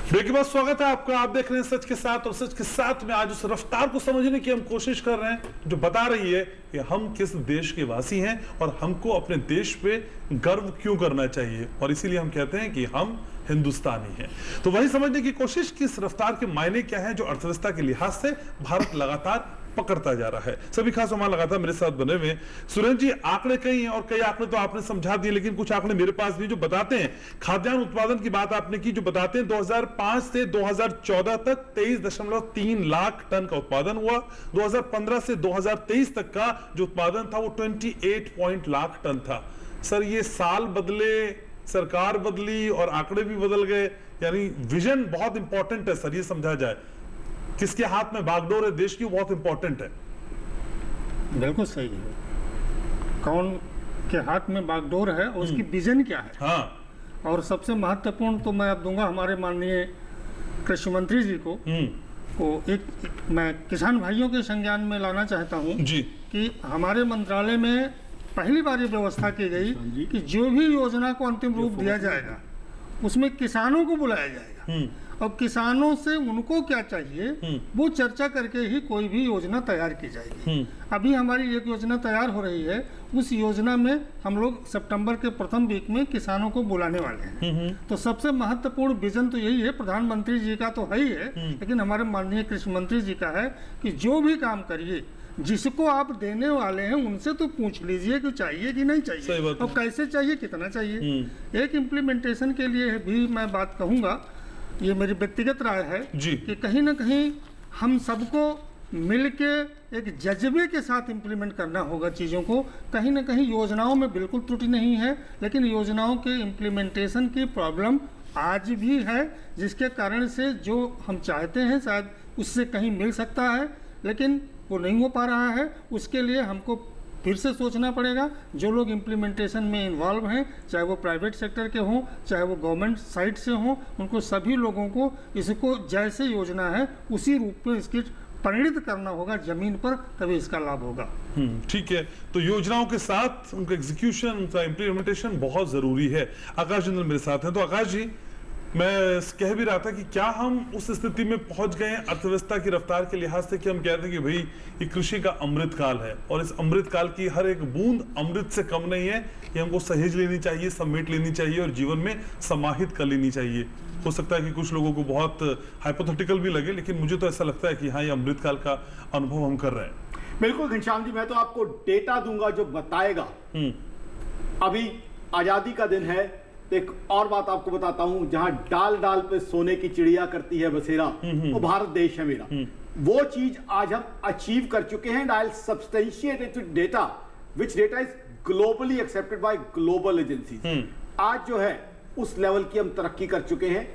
ब्रेक के बाद स्वागत है आपका। आप देख रहे हैं सच के साथ, और सच के साथ में आज उस रफ्तार को समझने की हम कोशिश कर रहे हैं जो बता रही है कि हम किस देश के वासी हैं और हमको अपने देश पे गर्व क्यों करना चाहिए, और इसीलिए हम कहते हैं कि हम हिंदुस्तानी हैं। तो वही समझने की कोशिश कि इस रफ्तार के मायने क्या है जो अर्थव्यवस्था के लिहाज से भारत लगातार पकड़ता जा रहा है। सभी खास मेहमान लगातार मेरे साथ बने हुए। सुरेंद्र जी, आंकड़े कई हैं और कई आंकड़े तो आपने समझा दिए, लेकिन कुछ आंकड़े मेरे पास भी जो बताते हैं, खाद्यान्न उत्पादन की बात आपने की, जो बताते हैं 2005 से 2014 तक 23.3 लाख टन का उत्पादन हुआ। 2015 से 2023 तक का जो उत्पादन था वो 28 लाख टन था। सर, ये साल बदले, सरकार बदली और आंकड़े भी बदल गए, यानी विजन बहुत इंपॉर्टेंट है सर, ये समझा जाए। किसके हाथ में बागडोर है देश की, बहुत इंपॉर्टेंट है। बिल्कुल सही है, कौन के हाथ में बागडोर है और उसकी विजन क्या है। हाँ। और सबसे महत्वपूर्ण तो मैं अब दूंगा हमारे माननीय कृषि मंत्री जी को एक मैं किसान भाइयों के संज्ञान में लाना चाहता हूं जी कि हमारे मंत्रालय में पहली बार ये व्यवस्था की गई कि जो भी योजना को अंतिम रूप दिया जाएगा उसमें किसानों को बुलाया जाएगा और किसानों से उनको क्या चाहिए वो चर्चा करके ही कोई भी योजना तैयार की जाएगी। अभी हमारी एक योजना तैयार हो रही है, उस योजना में हम लोग सितंबर के प्रथम वीक में किसानों को बुलाने वाले हैं। तो सबसे महत्वपूर्ण विजन तो यही है, प्रधानमंत्री जी का तो है ही है, लेकिन हमारे माननीय कृषि मंत्री जी का है कि जो भी काम करिए, जिसको आप देने वाले हैं उनसे तो पूछ लीजिए कि चाहिए कि नहीं चाहिए और कैसे चाहिए, कितना चाहिए। एक इम्प्लीमेंटेशन के लिए भी मैं बात कहूँगा, ये मेरी व्यक्तिगत राय है कि कहीं ना कहीं हम सबको मिलके एक जज्बे के साथ इम्प्लीमेंट करना होगा चीज़ों को। कहीं ना कहीं योजनाओं में बिल्कुल त्रुटि नहीं है, लेकिन योजनाओं के इम्प्लीमेंटेशन की प्रॉब्लम आज भी है, जिसके कारण से जो हम चाहते हैं शायद उससे कहीं मिल सकता है, लेकिन वो नहीं हो पा रहा है। उसके लिए हमको फिर से सोचना पड़ेगा। जो लोग इम्प्लीमेंटेशन में इन्वॉल्व हैं, चाहे वो प्राइवेट सेक्टर के हों, चाहे वो गवर्नमेंट साइड से हों, उनको सभी लोगों को इसको जैसे योजना है उसी रूप में इसकी परिणित करना होगा जमीन पर, तभी इसका लाभ होगा। ठीक है, तो योजनाओं के साथ उनका एग्जीक्यूशन, उनका इम्प्लीमेंटेशन बहुत जरूरी है। आकाश जिंदल मेरे साथ हैं। तो आकाश जी, मैं कह भी रहा था कि क्या हम उस स्थिति में पहुंच गए हैं अर्थव्यवस्था की रफ्तार के लिहाज से कि हम कहते हैं कि भाई ये कृषि का अमृत काल है और इस अमृत काल की हर एक बूंद अमृत से कम नहीं है, ये हमको सहेज लेनी चाहिए, समेट लेनी चाहिए और जीवन में समाहित कर लेनी चाहिए। हो सकता है कि कुछ लोगों को बहुत हाइपोथेटिकल भी लगे, लेकिन मुझे तो ऐसा लगता है कि हाँ, ये अमृत काल का अनुभव हम कर रहे हैं। बिल्कुल घनश्याम जी, मैं तो आपको डेटा दूंगा जो बताएगा। अभी आजादी का दिन है, एक और बात आपको बताता हूं, जहां डाल डाल पे सोने की चिड़िया करती है बसेरा, वो भारत देश है मेरा। वो चीज आज हम अचीव कर चुके हैं। I will substantiate it with data, which data is globally accepted by global agencies. आज जो है उस लेवल की हम तरक्की कर चुके हैं।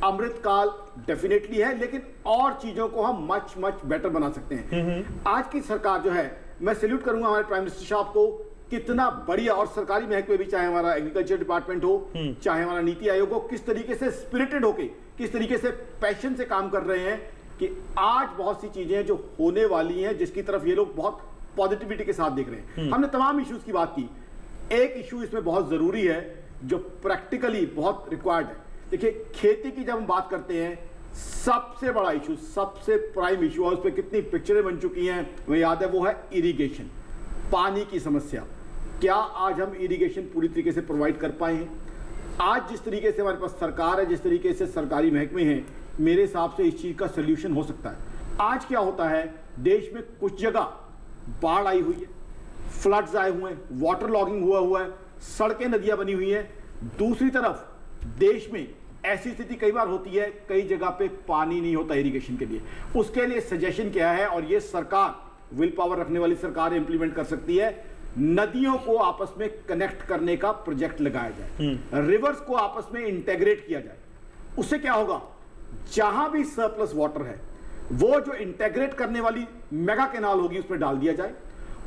अमृत काल डेफिनेटली है, लेकिन और चीजों को हम मच मच बेटर बना सकते हैं। आज की सरकार जो है, मैं सैल्यूट करूंगा हमारे प्राइम मिनिस्टर साहब को, कितना बढ़िया, और सरकारी महकमे भी, चाहे हमारा एग्रीकल्चर डिपार्टमेंट हो, चाहे हमारा नीति आयोग हो, किस तरीके से स्पिरिटेड होके, किस तरीके से पैशन से काम कर रहे हैं कि आज बहुत सी चीजें जो होने वाली हैं जिसकी तरफ ये लोग बहुत पॉजिटिविटी के साथ देख रहे हैं। हमने तमाम इश्यूज की बात की, एक इशू इसमें बहुत जरूरी है जो प्रैक्टिकली बहुत रिक्वायर्ड है। देखिए, खेती की जब हम बात करते हैं, सबसे बड़ा इशू, सबसे प्राइम इशू, और उस पर कितनी पिक्चरें बन चुकी हैं हमें याद है, वो है इरिगेशन, पानी की समस्या। क्या आज हम इरिगेशन पूरी तरीके से प्रोवाइड कर पाए हैं? आज जिस तरीके से हमारे पास सरकार है, जिस तरीके से सरकारी महकमे हैं, मेरे हिसाब से इस चीज का सोल्यूशन हो सकता है। आज क्या होता है, देश में कुछ जगह बाढ़ आई हुई है, फ्लड्स आए हुए हैं, वाटर लॉगिंग हुआ है, सड़कें नदियां बनी हुई हैं। दूसरी तरफ देश में ऐसी स्थिति कई बार होती है, कई जगह पे पानी नहीं होता इरिगेशन के लिए। उसके लिए सजेशन क्या है, और ये सरकार, विल पावर रखने वाली सरकार इंप्लीमेंट कर सकती है, नदियों को आपस में कनेक्ट करने का प्रोजेक्ट लगाया जाए, रिवर्स को आपस में इंटेग्रेट किया जाए। उससे क्या होगा, जहां भी सरप्लस वाटर है वो जो इंटेग्रेट करने वाली मेगा कैनाल होगी उसमें डाल दिया जाए,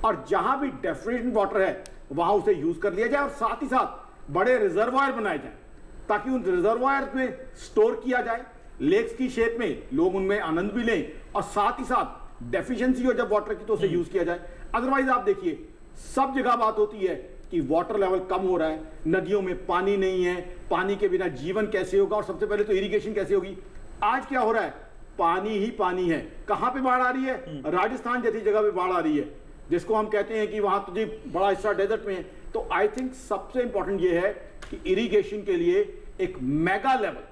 और जहां भी डेफिशिएंट वाटर है वहां उसे यूज कर लिया जाए, और साथ ही साथ बड़े रिजर्वायर बनाए जाए ताकि उन रिजर्वायर में स्टोर किया जाए, लेक्स की शेप में, लोग उनमें आनंद भी लें, और साथ ही साथ डेफिशिएंसी हो जब वाटर की तो उसे यूज किया जाए। अदरवाइज आप देखिए, सब जगह बात होती है कि वाटर लेवल कम हो रहा है, नदियों में पानी नहीं है, पानी के बिना जीवन कैसे होगा, और सबसे पहले तो इरिगेशन कैसे होगी। आज क्या हो रहा है, पानी ही पानी है। कहां पे बाढ़ आ रही है, राजस्थान जैसी जगह पे बाढ़ आ रही है, जिसको हम कहते हैं कि वहां तो जी बड़ा हिस्सा डेजर्ट में है। तो आई थिंक सबसे इंपॉर्टेंट ये है कि इरिगेशन के लिए एक मेगा लेवल,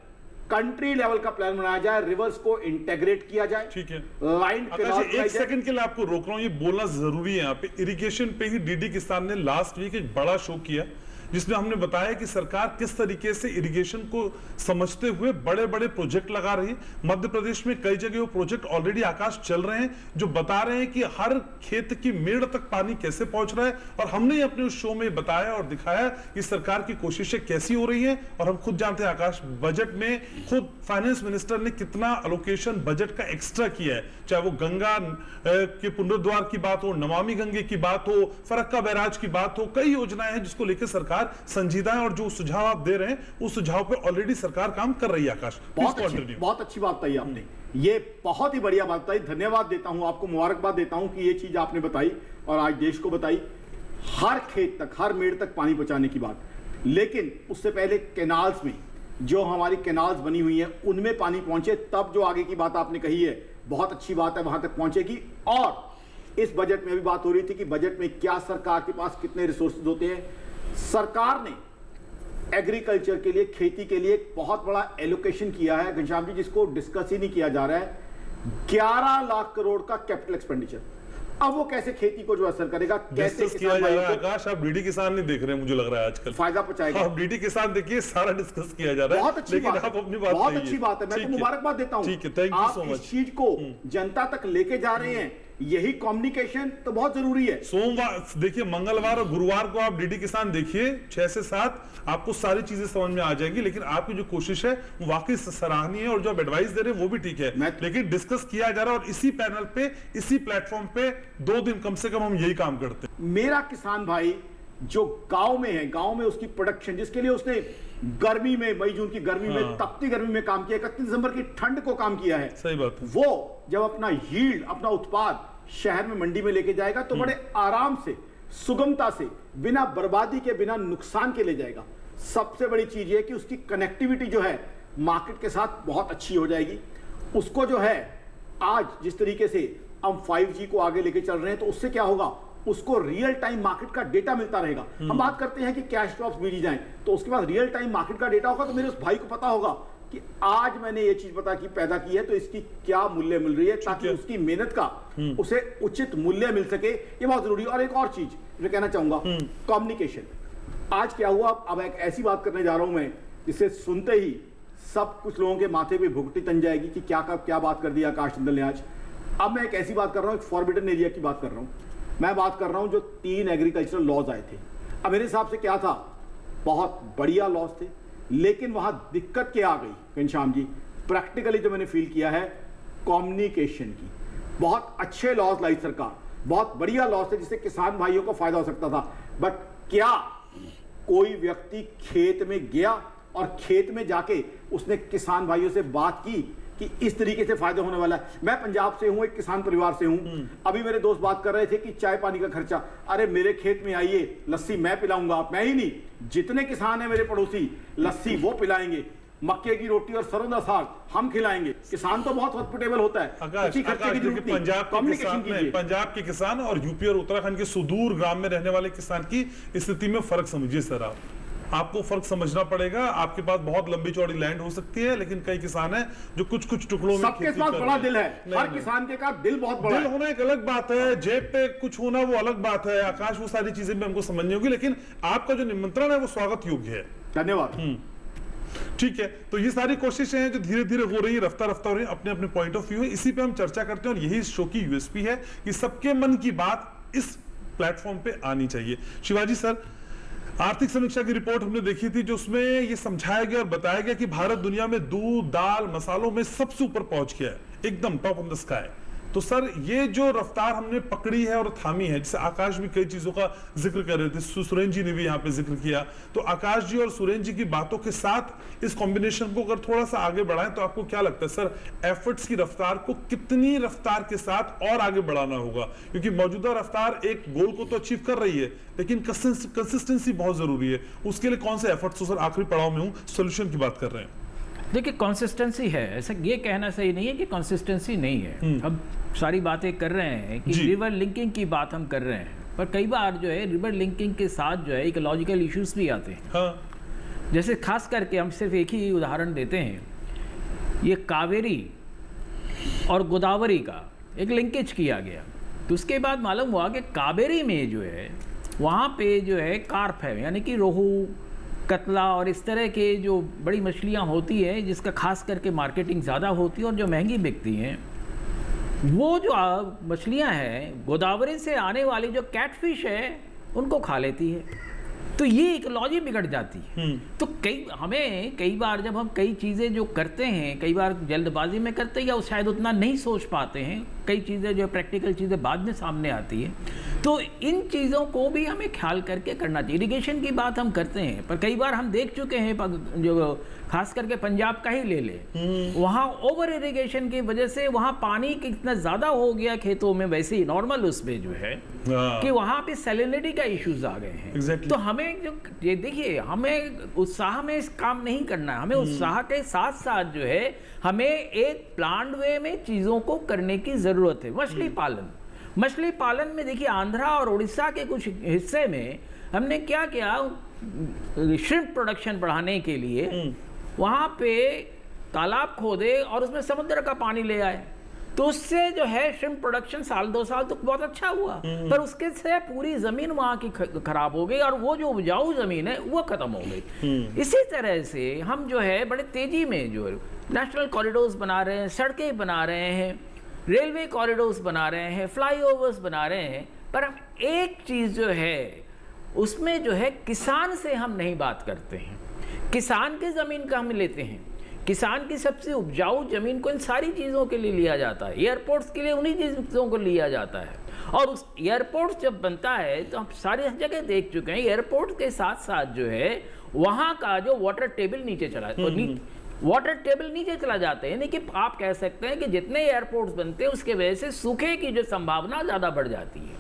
कंट्री लेवल का प्लान बनाया जाए, रिवर्स को इंटेग्रेट किया जाए। ठीक है, लाइन एक सेकंड के लिए आपको रोक रहा हूं, ये बोलना जरूरी है यहाँ पे। इरिगेशन पे ही डीडी किसान ने लास्ट वीक एक बड़ा शो किया, जिसमें हमने बताया कि सरकार किस तरीके से इरिगेशन को समझते हुए बड़े बड़े प्रोजेक्ट लगा रही है। मध्य प्रदेश में कई जगह वो प्रोजेक्ट ऑलरेडी आकाश चल रहे हैं, जो बता रहे हैं कि हर खेत की मेड़ तक पानी कैसे पहुंच रहा है। और हमने अपने उस शो में बताया और दिखाया कि सरकार की कोशिशें कैसी हो रही हैं। और हम खुद जानते हैं, आकाश, बजट में खुद फाइनेंस मिनिस्टर ने कितना अलोकेशन बजट का एक्स्ट्रा किया है, चाहे वो गंगा के पुनरुद्वार की बात हो, नमामि गंगे की बात हो, फरक्का बैराज की बात हो, कई योजनाएं हैं जिसको लेकर सरकार संजीदा है। और जो सुझाव आप दे रहे हैं, उस सुझाव पे ऑलरेडी सरकार काम कर रही है। आकाश, बहुत अच्छी बात बताई आपने, ये बहुत ही बढ़िया बात बताई, धन्यवाद देता हूं आपको, मुबारकबाद देता हूं कि ये चीज आपने बताई और आज देश को बताई, हर खेत तक, हर मेड़ तक पानी पहुंचाने की बात। लेकिन उससे पहले कैनाल्स में, जो हमारी कैनाल्स बनी हुई हैं, उनमें पानी पहुंचे, तब जो आगे की बात आपने कही है बहुत अच्छी बात है, वहां तक पहुंचेगी। और इस बजट में भी बात हो रही थी कि बजट में क्या सरकार के पास कितने रिसोर्सेज होते हैं। सरकार ने एग्रीकल्चर के लिए, खेती के लिए एक बहुत बड़ा एलोकेशन किया है घनश्याम जी, जिसको डिस्कस ही नहीं किया जा रहा है, 11 लाख करोड़ का कैपिटल एक्सपेंडिचर। अब वो कैसे खेती को जो असर करेगा, कैसे किया जा रहा है। आकाश, आप डीडी किसान नहीं देख रहे हैं, मुझे लग रहा है आजकल फायदा पहुंचाएगा। आप डीडी किसान देखिए, सारा डिस्कस किया जा रहा है। बहुत अच्छी लेकिन बात, आप अपनी बात, बहुत अच्छी बात है, मैं तो मुबारकबाद देता हूं। ठीक है, थैंक यू सो मच। इस चीज को जनता तक लेके जा रहे हैं, यही कम्युनिकेशन तो बहुत जरूरी है। सोमवार देखिए, मंगलवार और गुरुवार को आप डीडी किसान देखिए 6 से 7, आपको सारी चीजें समझ में आ जाएंगी। लेकिन आपकी जो कोशिश है वो वाकई सराहनीय है, और जो आप एडवाइस दे रहे हैं वो भी ठीक है। लेकिन डिस्कस किया जा रहा है, और इसी पैनल पे, इसी प्लेटफॉर्म पे 2 दिन कम से कम हम यही काम करते हैं। मेरा किसान भाई जो गांव में है, गांव में उसकी प्रोडक्शन, जिसके लिए उसने गर्मी में, मई जून की गर्मी में, तपती गर्मी में काम किया, 31 दिसंबर की ठंड को काम किया है, सही बात है, वो जब अपना यील्ड, अपना उत्पाद शहर में मंडी में लेके जाएगा तो बड़े आराम से, सुगमता से, बिना बर्बादी के, बिना नुकसान के ले जाएगा। सबसे बड़ी चीज ये है कि उसकी कनेक्टिविटी जो है मार्केट के साथ बहुत अच्छी हो जाएगी। उसको जो है, आज जिस तरीके से हम 5G को आगे लेके चल रहे हैं, तो उससे क्या होगा, उसको रियल टाइम मार्केट का डेटा मिलता रहेगा। हम बात करते हैं कि कैश क्रॉप्स बीजी जाएं, तो उसके बाद रियल टाइम मार्केट का डेटा होगा, तो मेरे उस भाई को पता होगा कि आज मैंने ये चीज पता की, पैदा की है, तो इसकी क्या मूल्य मिल रही है, ताकि उसकी मेहनत का उसे उचित मूल्य मिल सके। ये बहुत जरूरी है। और एक और चीज मैं कहना चाहूंगा, कम्युनिकेशन। आज क्या हुआ, अब एक ऐसी बात करने जा रहा हूं मैं, जिसे सुनते ही सब कुछ लोगों के माथे पे भुगटी तन जाएगी कि क्या बात कर दी आकाश चंदल ने आज। अब मैं एक ऐसी बात कर रहा हूं, एक फॉरबिडन एरिया की बात कर रहा हूं। मैं बात कर रहा हूं जो 3 एग्रीकल्चरल लॉज आए थे। अब मेरे हिसाब से क्या था, बहुत बढ़िया लॉज थे, लेकिन वहां दिक्कत क्या आ गई घनश्याम जी, प्रैक्टिकली जो मैंने फील किया है, कम्युनिकेशन की। बहुत अच्छे लॉज लाई सरकार, बहुत बढ़िया लॉज थे, जिससे किसान भाइयों को फायदा हो सकता था। बट क्या कोई व्यक्ति खेत में गया और खेत में जाके उसने किसान भाइयों से बात की कि इस तरीके से फायदा होने वाला है। मैं पंजाब से हूं, एक किसान परिवार से हूं। अभी मेरे दोस्त बात कर रहे थे कि चाय पानी का खर्चा, अरे मेरे खेत में आइए, लस्सी मैं पिलाऊंगा, मैं ही नहीं, जितने किसान हैं मेरे पड़ोसी, लस्सी वो पिलाएंगे, मक्के की रोटी और सरसों का साग हम खिलाएंगे। किसान तो बहुत हॉस्पिटेबल होता है, किसी खर्चे की जरूरत नहीं। पंजाब के किसान और यूपी और उत्तराखंड के सुदूर ग्राम में रहने वाले किसान की स्थिति में फर्क समझिए सर। आपको फर्क समझना पड़ेगा। आपके पास बहुत लंबी चौड़ी लैंड हो सकती है, लेकिन कई किसान हैं जो कुछ कुछ टुकड़ों में सबके पास बड़ा दिल है, हर किसान के का दिल बहुत बड़ा है। दिल होना एक अलग बात है, जेब पे कुछ होना वो अलग बात है। आकाश, वो सारी चीजें भी हमको समझनी होगी, लेकिन आपका जो निमंत्रण है वो स्वागत योग्य है। धन्यवाद। ठीक है, तो ये सारी कोशिशें हैं जो धीरे धीरे हो रही है, रफ्तार रफ्तार हो रही है, अपने अपने पॉइंट ऑफ व्यू है, इसी पे हम चर्चा करते हैं। और यही इस शो की यूएसपी है कि सबके मन की बात इस प्लेटफॉर्म पे आनी चाहिए। शिवाजी सर, आर्थिक समीक्षा की रिपोर्ट हमने देखी थी, जो उसमें ये समझाया गया और बताया गया कि भारत दुनिया में दूध, दाल, मसालों में सबसे ऊपर पहुंच गया है, एकदम टॉप ऑफ द स्काई। तो सर, ये जो रफ्तार हमने पकड़ी है और थामी है, जैसे आकाश भी कई चीजों का जिक्र कर रहे थे, सुरेंद्र जी ने भी यहाँ पे जिक्र किया, तो आकाश जी और सुरेंद्र जी की बातों के साथ इस कॉम्बिनेशन को अगर थोड़ा सा आगे बढ़ाएं तो आपको क्या लगता है सर, एफर्ट्स की रफ्तार को कितनी रफ्तार के साथ और आगे बढ़ाना होगा? क्योंकि मौजूदा रफ्तार एक गोल को तो अचीव कर रही है, लेकिन कंसिस्टेंसी बहुत जरूरी है। उसके लिए कौन से एफर्ट्स? सर, आखिरी पड़ाव में हूं, सोल्यूशन की बात कर रहे हैं। देखिए, कंसिस्टेंसी है, ऐसा ये कहना सही नहीं है कि कंसिस्टेंसी नहीं है। अब सारी बातें कर रहे हैं कि रिवर लिंकिंग की बात हम कर रहे हैं, पर कई बार जो है रिवर लिंकिंग के साथ जो है इकोलॉजिकल इश्यूज भी आते हैं। हाँ। जैसे खास करके हम सिर्फ एक ही उदाहरण देते हैं, ये कावेरी और गोदावरी का एक लिंकेज किया गया, तो उसके बाद मालूम हुआ कि कावेरी में जो है वहाँ पे जो है कार्प है, यानी कि रोहू, कतला और इस तरह के जो बड़ी मछलियाँ होती हैं, जिसका खास करके मार्केटिंग ज़्यादा होती है और जो महंगी बिकती हैं, वो जो मछलियाँ हैं गोदावरी से आने वाली जो कैटफिश है उनको खा लेती है, तो ये इकोलॉजी बिगड़ जाती है। तो हमें कई बार जब हम कई चीज़ें जो करते हैं, कई बार जल्दबाजी में करते हैं या शायद उतना नहीं सोच पाते हैं, कई चीज़ें जो प्रैक्टिकल चीज़ें बाद में सामने आती है, तो इन चीज़ों को भी हमें ख्याल करके करना चाहिए। इरिगेशन की बात हम करते हैं, पर कई बार हम देख चुके हैं, जो खास करके पंजाब का ही ले ले, वहाँ ओवर इरिगेशन की वजह से वहाँ पानी कितना ज़्यादा हो गया खेतों में, वैसे ही नॉर्मल उसमें जो है कि वहाँ पे सैलिनिटी का इश्यूज आ गए हैं। Exactly. तो हमें जो ये देखिए, हमें उत्साह में इस काम नहीं करना है, हमें उत्साह के साथ साथ जो है हमें एक प्लान्ड वे में चीज़ों को करने की ज़रूरत है। मछली पालन में देखिए, आंध्रा और उड़ीसा के कुछ हिस्से में हमने क्या किया, श्रिम्प प्रोडक्शन बढ़ाने के लिए वहाँ पे तालाब खोदे और उसमें समुद्र का पानी ले आए, तो उससे जो है श्रिम्प प्रोडक्शन साल 2 साल तो बहुत अच्छा हुआ, पर उसके से पूरी जमीन वहाँ की खराब हो गई और वो जो उपजाऊ जमीन है वो खत्म हो गई। इसी तरह से हम जो है बड़े तेजी में जो नेशनल कॉरिडोर्स बना रहे हैं, सड़कें बना रहे हैं, रेलवे कॉरिडोर्स बना रहे हैं, फ्लाईओवर्स बना रहे हैं, पर हम एक चीज़ जो है उसमें जो है किसान से हम नहीं बात करते हैं। किसान की ज़मीन का हम लेते हैं, किसान की सबसे उपजाऊ ज़मीन को इन सारी चीज़ों के लिए लिया जाता है, एयरपोर्ट्स के लिए उन्हीं चीज़ों को लिया जाता है। और उस एयरपोर्ट जब बनता है तो हम सारी जगह देख चुके हैं, एयरपोर्ट के साथ साथ जो है वहाँ का जो वाटर टेबल नीचे चला वाटर टेबल नीचे चला जाता है, यानी कि आप कह सकते हैं कि जितने एयरपोर्ट्स बनते हैं उसके वजह से सूखे की जो संभावना ज़्यादा बढ़ जाती है।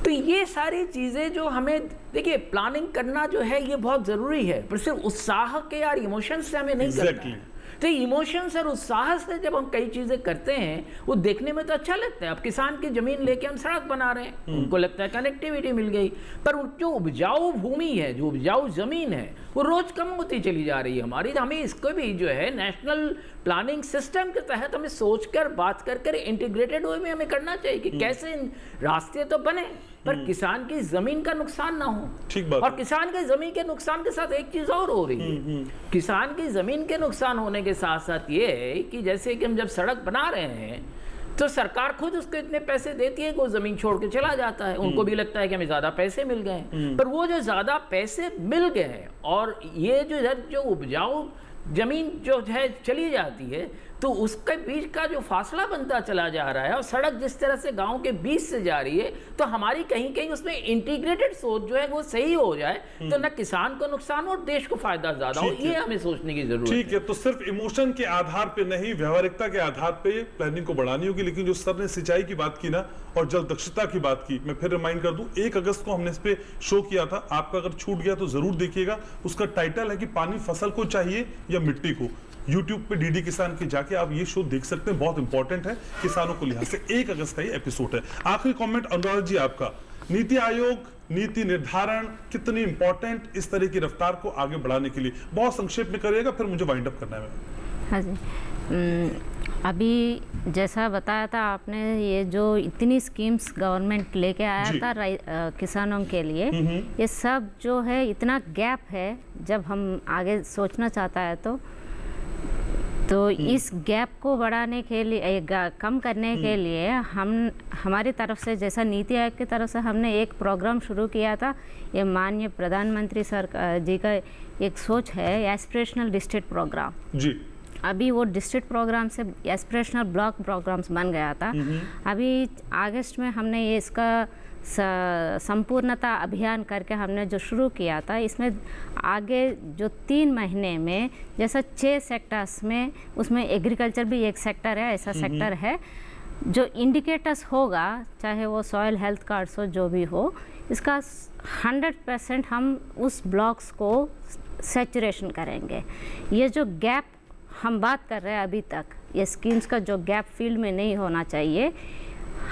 तो ये सारी चीज़ें जो हमें देखिए प्लानिंग करना जो है ये बहुत ज़रूरी है, पर सिर्फ उत्साह के और इमोशन से हमें नहीं करना है। तो इमोशंस और उत्साह से जब हम कई चीज़ें करते हैं वो देखने में तो अच्छा लगता है। अब किसान की ज़मीन लेके हम सड़क बना रहे हैं, उनको लगता है कनेक्टिविटी मिल गई, पर जो उपजाऊ भूमि है, जो उपजाऊ ज़मीन है, वो रोज़ कम होती चली जा रही है हमारी। तो हमें इसको भी जो है नेशनल प्लानिंग सिस्टम के तहत हमें सोचकर बात कर इंटीग्रेटेड वे में हमें करना चाहिए कि कैसे रास्ते तो बने पर किसान की जमीन का नुकसान ना हो। ठीक बात। और किसान की जमीन के नुकसान के साथ एक चीज और हो रही है, किसान की जमीन के नुकसान होने के साथ साथ ये है कि जैसे कि हम जब सड़क बना रहे हैं तो सरकार खुद उसको इतने पैसे देती है कि वो जमीन छोड़ के चला जाता है, उनको भी लगता है कि हमें ज्यादा पैसे मिल गए, पर वो जो ज्यादा पैसे मिल गए और ये जो इधर जो उपजाऊ जमीन जो है चली जाती है तो उसके बीच का जो फासला बनता चला जा रहा है और सड़क जिस तरह से गांव के बीच से जा रही है, तो हमारी कहीं कहीं उसमें इंटीग्रेटेड सोच जो है वो सही हो जाए तो न किसान को नुकसान और देश को फायदा ज्यादा हो, ये हमें सोचने की जरूरत है। ठीक है, तो सिर्फ इमोशन के आधार पे नहीं, व्यवहारिकता के आधार पे प्लानिंग को बढ़ानी होगी। लेकिन जो सर ने सिंचाई की बात की ना और जल दक्षता की बात की, मैं फिर रिमाइंड कर दूं, 1 अगस्त को हमने इस पे शो किया था, आपका अगर छूट गया तो जरूर देखिएगा। उसका टाइटल है कि पानी फसल को चाहिए या मिट्टी को। YouTube पे डीडी किसान के जाके आप ये शो देख सकते हैं, बहुत इंपॉर्टेंट है किसानों को लिहाज से। 1 अगस्त का ये एपिसोड है। आखिरी कमेंट अनुराग जी आपका, नीति आयोग नीति निर्धारण कितनी इंपॉर्टेंट इस तरह की रफ्तार को आगे बढ़ाने के लिए, बहुत संक्षेप में करिएगा, फिर मुझे वाइंड अप करना है। हाँ जी, अभी जैसा बताया था आपने, ये जो इतनी स्कीम्स गवर्नमेंट लेके आया था किसानों के लिए, ये सब जो है इतना गैप है, जब हम आगे सोचना चाहता है तो इस गैप को बढ़ाने के लिए, कम करने के लिए हमारी तरफ से, जैसा नीति आयोग की तरफ से हमने एक प्रोग्राम शुरू किया था। ये माननीय प्रधानमंत्री सर जी का एक सोच है, एस्पिरेशनल डिस्ट्रिक्ट प्रोग्राम जी। अभी वो डिस्ट्रिक्ट प्रोग्राम से एस्पिरेशनल ब्लॉक प्रोग्राम्स बन गया था। अभी अगस्त में हमने ये इसका संपूर्णता अभियान करके हमने जो शुरू किया था, इसमें आगे जो 3 महीने में, जैसा 6 सेक्टर्स में, उसमें एग्रीकल्चर भी एक सेक्टर है, ऐसा सेक्टर है जो इंडिकेटर्स होगा, चाहे वो सॉइल हेल्थ कार्ड्स हो, जो भी हो, इसका 100% हम उस ब्लॉक्स को सैचुरेशन करेंगे। ये जो गैप हम बात कर रहे हैं अभी तक, ये स्कीम्स का जो गैप फील्ड में नहीं होना चाहिए,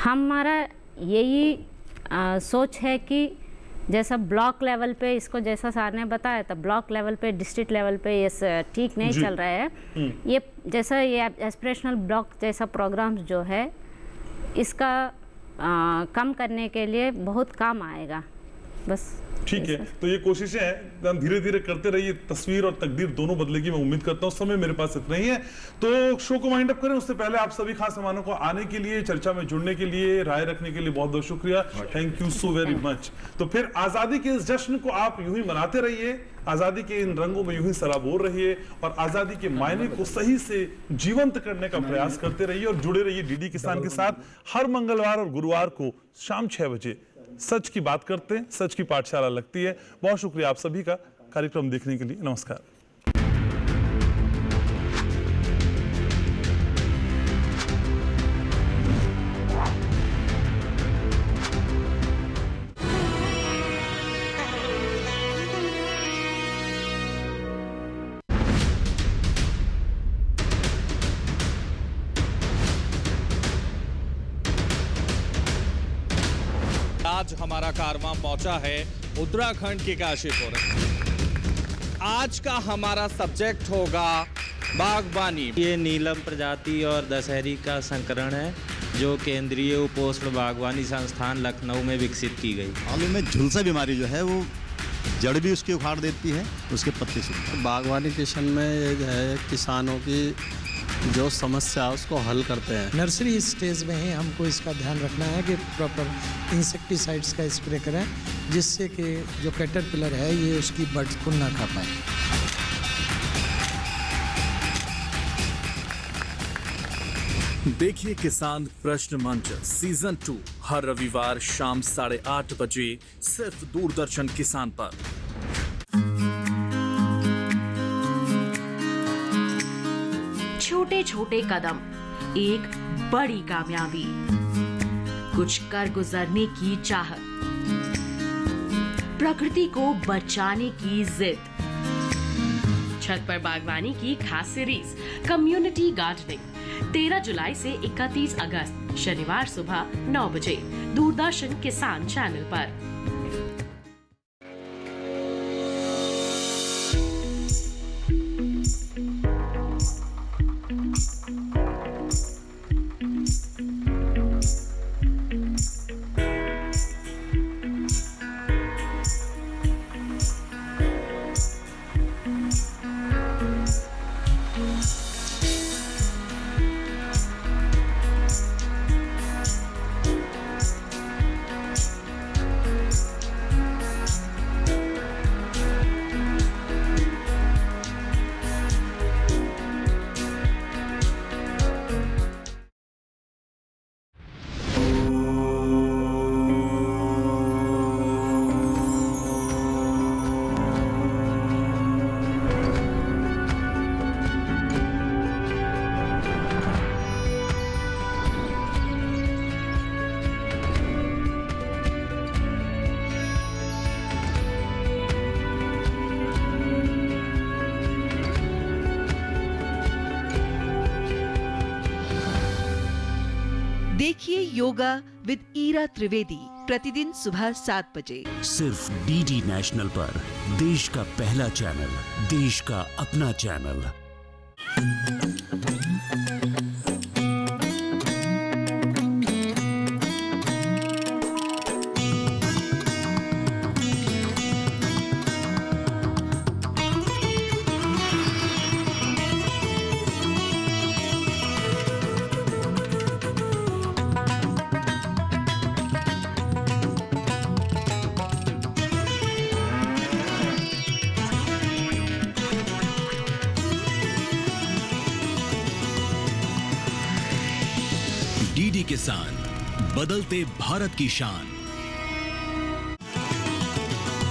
हमारा यही सोच है कि जैसा ब्लॉक लेवल पे, इसको जैसा सर ने बताया था, ब्लॉक लेवल पे, डिस्ट्रिक्ट लेवल पे ये ठीक नहीं चल रहा है। ये जैसा ये एस्पिरेशनल ब्लॉक जैसा प्रोग्राम जो है, इसका कम करने के लिए बहुत काम आएगा। बस ठीक है, तो ये कोशिशें हैं, हम धीरे धीरे करते रहिए, तस्वीर और तकदीर दोनों बदलेगी, मैं उम्मीद करता हूँ। समय मेरे पास इतना ही है, तो शो को वाइंड अप करें उससे पहले आप सभी खास मेहमानों को आने के लिए, चर्चा में जुड़ने के लिए, राय रखने के लिए बहुत बहुत शुक्रिया। Thank you so very much. तो फिर आजादी के इस जश्न को आप यूं ही मनाते रहिए, आजादी के इन रंगों में यूं ही सराबोर रहिए और आजादी के मायने को सही से जीवंत करने का प्रयास करते रहिए और जुड़े रहिए डीडी किसान के साथ। हर मंगलवार और गुरुवार को शाम 6 बजे सच की बात करते हैं, सच की पाठशाला लगती है। बहुत शुक्रिया आप सभी का कार्यक्रम देखने के लिए। नमस्कार। आज हमारा कारवां पहुंचा है उत्तराखंड के काशीपुर। आज का हमारा सब्जेक्ट होगा बागवानी। ये नीलम प्रजाति और दशहरी का संकरण है, जो केंद्रीय उपोष्ण बागवानी संस्थान लखनऊ में विकसित की गई। आलू में झुलसा बीमारी जो है वो जड़ भी उसकी उखाड़ देती है, उसके पत्ते सूखते। बागवानी किशन में ये है किसानों की जो समस्या है उसको हल करते हैं। नर्सरी स्टेज में ही हमको इसका ध्यान रखना है कि प्रॉपर इंसेक्टिसाइड्स का स्प्रे करें, जिससे कि जो कैटरपिलर है ये उसकी बर्ड्स को ना खा पाए। देखिए किसान प्रश्न मंच सीजन 2 हर रविवार शाम 8:30 बजे सिर्फ दूरदर्शन किसान पर। छोटे छोटे कदम, एक बड़ी कामयाबी, कुछ कर गुजरने की चाहत, प्रकृति को बचाने की जिद। छत पर बागवानी की खास सीरीज कम्युनिटी गार्डनिंग 13 जुलाई से 31 अगस्त शनिवार सुबह 9 बजे दूरदर्शन किसान चैनल पर। देखिए योगा विद ईरा त्रिवेदी प्रतिदिन सुबह 7 बजे सिर्फ डीडी नेशनल पर, देश का पहला चैनल, देश का अपना चैनल। डीडी किसान, बदलते भारत की शान।